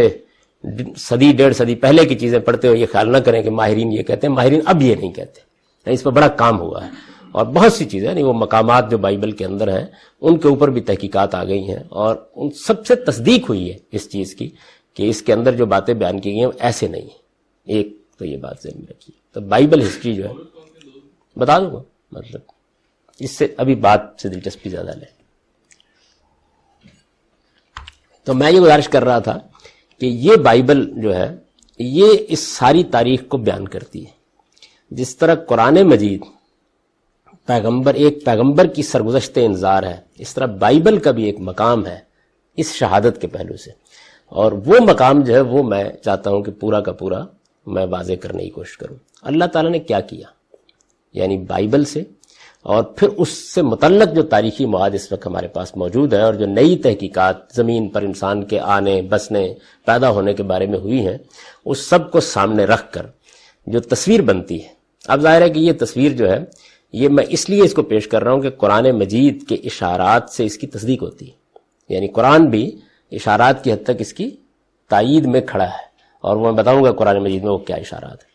1.5 صدی پہلے کی چیزیں پڑھتے ہو یہ خیال نہ کریں کہ ماہرین یہ کہتے ہیں. ماہرین اب یہ نہیں کہتے. اس پر بڑا کام ہوا ہے، اور بہت سی چیزیں یعنی وہ مقامات جو بائبل کے اندر ہیں ان کے اوپر بھی تحقیقات آ گئی ہیں، اور ان سب سے تصدیق ہوئی ہے اس چیز کی کہ اس کے اندر جو باتیں بیان کی گئی ہیں ایسے نہیں ہیں. ایک تو یہ بات ذہن میں رکھیے. تو بائبل ہسٹری جو ہے بتا دوں گا، مطلب اس سے ابھی بات سے دلچسپی زیادہ لیں. تو میں یہ گزارش کر رہا تھا کہ یہ بائبل جو ہے یہ اس ساری تاریخ کو بیان کرتی ہے. جس طرح قرآن مجید ایک پیغمبر کی سرگزشت انذار ہے، اس طرح بائبل کا بھی ایک مقام ہے اس شہادت کے پہلو سے، اور وہ مقام جو ہے وہ میں چاہتا ہوں کہ پورا کا پورا میں واضح کرنے کی کوشش کروں۔ اللہ تعالیٰ نے کیا کیا، یعنی بائبل سے اور پھر اس سے متعلق جو تاریخی مواد اس وقت ہمارے پاس موجود ہے، اور جو نئی تحقیقات زمین پر انسان کے آنے، بسنے، پیدا ہونے کے بارے میں ہوئی ہیں، اس سب کو سامنے رکھ کر جو تصویر بنتی ہے۔ اب ظاہر ہے کہ یہ تصویر جو ہے یہ میں اس لیے اس کو پیش کر رہا ہوں کہ قرآن مجید کے اشارات سے اس کی تصدیق ہوتی ہے، یعنی قرآن بھی اشارات کی حد تک اس کی تائید میں کھڑا ہے، اور وہ میں بتاؤں گا قرآن مجید میں وہ کیا اشارات ہیں۔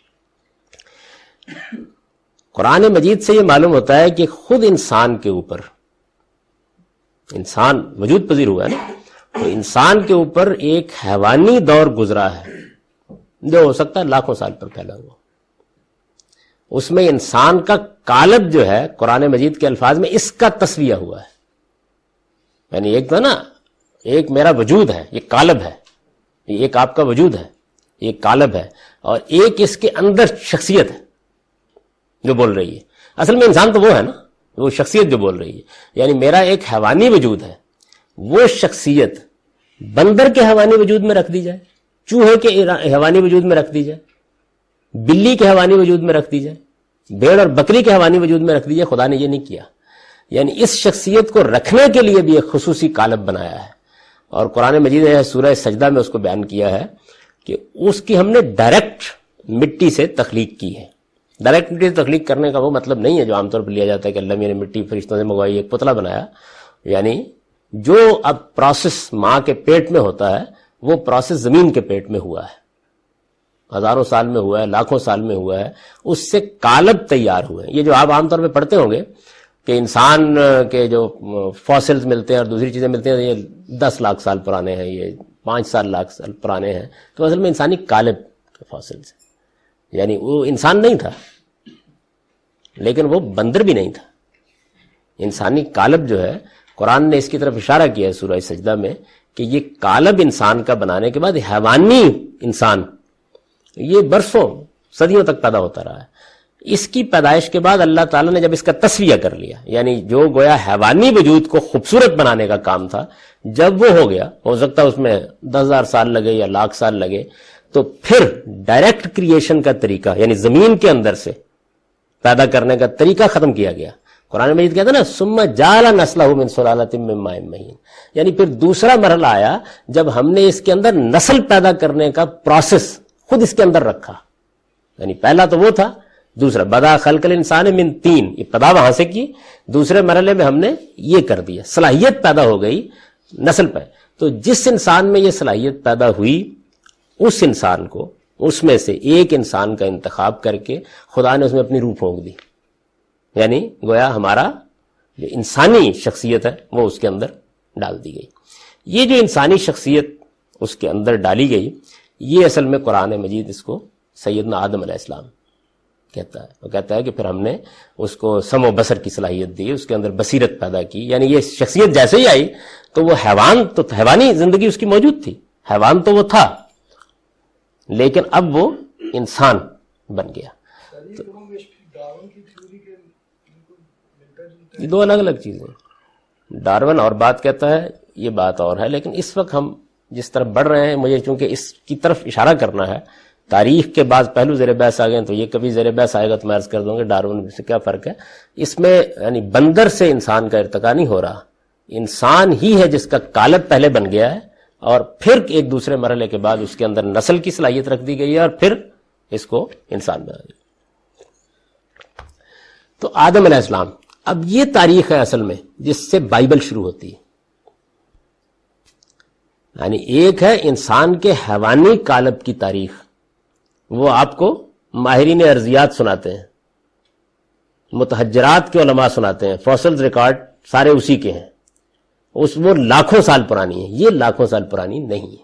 قرآن مجید سے یہ معلوم ہوتا ہے کہ خود انسان کے اوپر، انسان وجود پذیر ہوا ہے نا، تو انسان کے اوپر ایک حیوانی دور گزرا ہے جو ہو سکتا ہے لاکھوں سال پر پھیلا ہوا۔ اس میں انسان کا قالب جو ہے قرآن مجید کے الفاظ میں اس کا تصویہ ہوا ہے، یعنی ایک تو نا ایک میرا وجود ہے، یہ قالب ہے، ایک آپ کا وجود ہے، ایک قالب ہے، اور ایک اس کے اندر شخصیت ہے جو بول رہی ہے۔ اصل میں انسان تو وہ ہے نا، وہ شخصیت جو بول رہی ہے، یعنی میرا ایک حیوانی وجود ہے، وہ شخصیت بندر کے حیوانی وجود میں رکھ دی جائے، چوہے کے حیوانی وجود میں رکھ دی جائے، بلی کے حیوانی وجود میں رکھ دی جائے، بھیڑ اور بکری کے حیوانی وجود میں رکھ دی جائے، خدا نے یہ نہیں کیا۔ یعنی اس شخصیت کو رکھنے کے لیے بھی ایک خصوصی قالب بنایا ہے، اور قرآن مجید نے سورہ سجدہ میں اس کو بیان کیا ہے کہ اس کی ہم نے ڈائریکٹ مٹی سے تخلیق کی ہے۔ ڈائریکٹ مٹی سے تخلیق کرنے کا وہ مطلب نہیں ہے جو عام طور پر لیا جاتا ہے کہ اللہ میاں نے مٹی فرشتوں سے منگوائی ایک پتلا بنایا، یعنی جو اب پروسیس ماں کے پیٹ میں ہوتا ہے وہ پروسیس زمین کے پیٹ میں ہوا ہے، ہزاروں سال میں ہوا ہے، لاکھوں سال میں ہوا ہے، اس سے قالب تیار ہوئے ہیں۔ یہ جو آپ عام طور پہ پڑھتے ہوں گے کہ انسان کے جو فاسلز ملتے ہیں اور دوسری چیزیں ملتی ہیں، یہ 10 لاکھ سال پرانے ہیں، یہ 5 لاکھ سال پرانے ہیں، تو اصل میں انسانی قالب کے فاسلز ہیں، یعنی وہ انسان نہیں تھا لیکن وہ بندر بھی نہیں تھا۔ انسانی قالب جو ہے قرآن نے اس کی طرف اشارہ کیا ہے سورہ سجدہ میں کہ یہ قالب انسان کا بنانے کے بعد حیوانی انسان یہ برسوں صدیوں تک پیدا ہوتا رہا ہے۔ اس کی پیدائش کے بعد اللہ تعالیٰ نے جب اس کا تسویہ کر لیا، یعنی جو گویا حیوانی وجود کو خوبصورت بنانے کا کام تھا، جب وہ ہو گیا، ہو سکتا ہے اس میں 10,000 سال لگے یا لاکھ سال لگے، تو پھر ڈائریکٹ کریشن کا طریقہ یعنی زمین کے اندر سے پیدا کرنے کا طریقہ ختم کیا گیا۔ قرآن مجید کہتا ہے نا ثم جعل نسلہ من سلالۃ من ماء مہین، یعنی پھر دوسرا مرحلہ آیا جب ہم نے اس کے اندر نسل پیدا کرنے کا پروسیس خود اس کے اندر رکھا، یعنی پہلا تو وہ تھا، دوسرا بدا خلق الانسان من طین، یہ پیدا وہاں سے کی، دوسرے مرحلے میں ہم نے یہ کر دیا، صلاحیت پیدا ہو گئی نسل پہ۔ تو جس انسان میں یہ صلاحیت پیدا ہوئی اس انسان کو، اس میں سے ایک انسان کا انتخاب کر کے خدا نے اس میں اپنی روح پھونک دی، یعنی گویا ہمارا جو انسانی شخصیت ہے وہ اس کے اندر ڈال دی گئی۔ یہ جو انسانی شخصیت اس کے اندر ڈالی گئی، یہ اصل میں قرآن مجید اس کو سیدنا آدم علیہ السلام کہتا ہے۔ وہ کہتا ہے کہ پھر ہم نے اس کو سمع و بصر کی صلاحیت دی، اس کے اندر بصیرت پیدا کی، یعنی یہ شخصیت جیسے ہی آئی تو وہ حیوان تو حیوانی زندگی اس کی موجود تھی، حیوان تو وہ تھا، لیکن اب وہ انسان بن گیا۔ یہ دو الگ الگ چیزیں، ڈارون اور بات کہتا ہے، یہ بات اور ہے، لیکن اس وقت ہم جس طرف بڑھ رہے ہیں، مجھے چونکہ اس کی طرف اشارہ کرنا ہے، تاریخ کے بعد پہلو زیر بحث آ گئے تو یہ کبھی زیر بحث آئے گا تو میں عرض کر دوں گا ڈارون سے کیا فرق ہے۔ اس میں یعنی بندر سے انسان کا ارتقا نہیں ہو رہا، انسان ہی ہے جس کا قالب پہلے بن گیا ہے، اور پھر ایک دوسرے مرحلے کے بعد اس کے اندر نسل کی صلاحیت رکھ دی گئی ہے، اور پھر اس کو انسان بنا دیا۔ تو آدم علیہ السلام، اب یہ تاریخ ہے اصل میں جس سے بائبل شروع ہوتی ہے، یعنی ایک ہے انسان کے حیوانی قالب کی تاریخ، وہ آپ کو ماہرین ارضیات سناتے ہیں، متحجرات کے علماء سناتے ہیں، فوسلز ریکارڈ سارے اسی کے ہیں، وہ لاکھوں سال پرانی ہے، یہ لاکھوں سال پرانی نہیں ہے،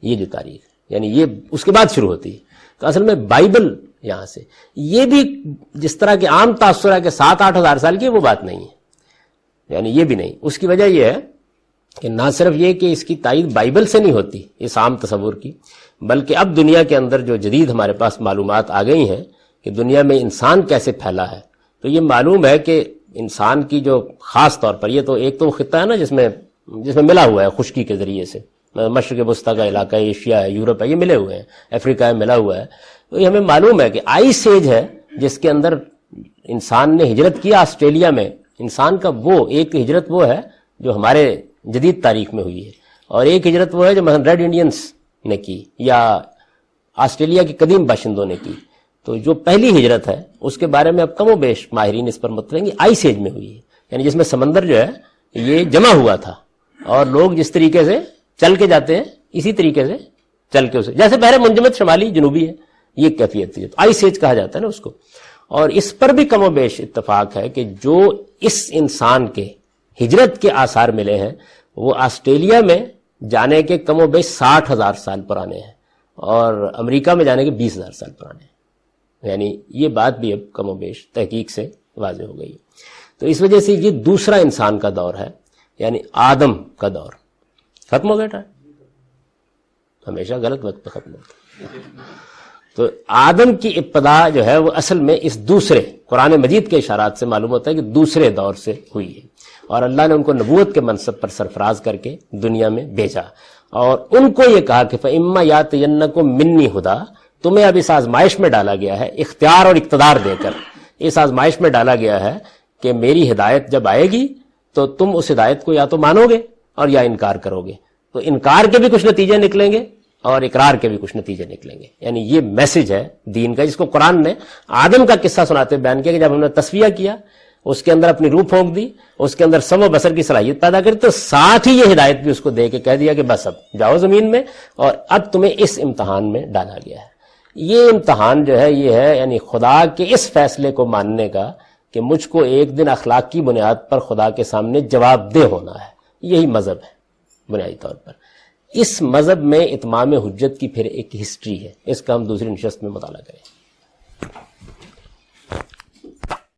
یہ جو تاریخ ہے یعنی یہ اس کے بعد شروع ہوتی ہے۔ تو اصل میں بائبل یہاں سے، یہ بھی جس طرح کے عام تاثر ہے کہ 7-8 ہزار سال کی، وہ بات نہیں ہے، یعنی یہ بھی نہیں۔ اس کی وجہ یہ ہے کہ نہ صرف یہ کہ اس کی تائید بائبل سے نہیں ہوتی اس عام تصور کی، بلکہ اب دنیا کے اندر جو جدید ہمارے پاس معلومات آ گئی ہیں، کہ دنیا میں انسان کیسے پھیلا ہے، تو یہ معلوم ہے کہ انسان کی جو خاص طور پر، یہ تو ایک تو وہ خطہ ہے نا جس میں ملا ہوا ہے خشکی کے ذریعے سے، مشرق وسطیٰ کا علاقہ ہے، ایشیا ہے، یورپ ہے، یہ ملے ہوئے ہیں، افریقہ ہے ملا ہوا ہے، تو یہ ہمیں معلوم ہے کہ آئس ایج ہے جس کے اندر انسان نے ہجرت کیا آسٹریلیا میں. انسان کا وہ ایک ہجرت وہ ہے جو ہمارے جدید تاریخ میں ہوئی ہے، اور ایک ہجرت وہ ہے جو مثلا ریڈ انڈینز نے کی یا آسٹریلیا کے قدیم باشندوں نے کی. تو جو پہلی ہجرت ہے اس کے بارے میں اب کم و بیش ماہرین اس پر مت رہیں گے، آئس ایج میں ہوئی ہے، یعنی جس میں سمندر جو ہے یہ جمع ہوا تھا، اور لوگ جس طریقے سے چل کے جاتے ہیں اسی طریقے سے چل کے اسے، جیسے بحر منجمد شمالی جنوبی ہے، یہ کیفیت تھی، آئس ایج کہا جاتا ہے نا اس کو. اور اس پر بھی کم و بیش اتفاق ہے کہ جو اس انسان کے ہجرت کے آثار ملے ہیں وہ آسٹریلیا میں جانے کے کم و بیش 60,000 سال پرانے ہیں، اور امریکہ میں جانے کے 20,000 سال پرانے ہیں. یعنی یہ بات بھی اب کم و بیش تحقیق سے واضح ہو گئی. تو اس وجہ سے یہ دوسرا انسان کا دور ہے، یعنی آدم کا دور ختم ہو گیا. ہمیشہ غلط وقت پہ ختم ہوتا ہے. تو آدم کی ابتدا جو ہے وہ اصل میں اس دوسرے، قرآن مجید کے اشارات سے معلوم ہوتا ہے کہ دوسرے دور سے ہوئی ہے، اور اللہ نے ان کو نبوت کے منصب پر سرفراز کر کے دنیا میں بھیجا، اور ان کو یہ کہا کہ فَإِمَّا يَأْتِيَنَّكُم مِّنِّي هُدًى، تمہیں اب اس آزمائش میں ڈالا گیا ہے، اختیار اور اقتدار دے کر اس آزمائش میں ڈالا گیا ہے کہ میری ہدایت جب آئے گی تو تم اس ہدایت کو یا تو مانو گے اور یا انکار کرو گے. تو انکار کے بھی کچھ نتیجے نکلیں گے اور اقرار کے بھی کچھ نتیجے نکلیں گے. یعنی یہ میسج ہے دین کا، جس کو قرآن نے آدم کا قصہ سناتے بیان کیا کہ جب ہم نے تصفیہ کیا، اس کے اندر اپنی روح پھونک دی، اس کے اندر سمع و بصر کی صلاحیت پیدا کری، تو ساتھ ہی یہ ہدایت بھی اس کو دے کے کہہ دیا کہ بس اب جاؤ زمین میں، اور اب تمہیں اس امتحان میں ڈالا گیا ہے. یہ امتحان جو ہے یہ ہے یعنی خدا کے اس فیصلے کو ماننے کا کہ مجھ کو ایک دن اخلاق کی بنیاد پر خدا کے سامنے جواب دہ ہونا ہے. یہی مذہب ہے بنیادی طور پر. اس مذہب میں اتمام حجت کی پھر ایک ہسٹری ہے، اس کا ہم دوسری نشست میں مطالعہ کریں.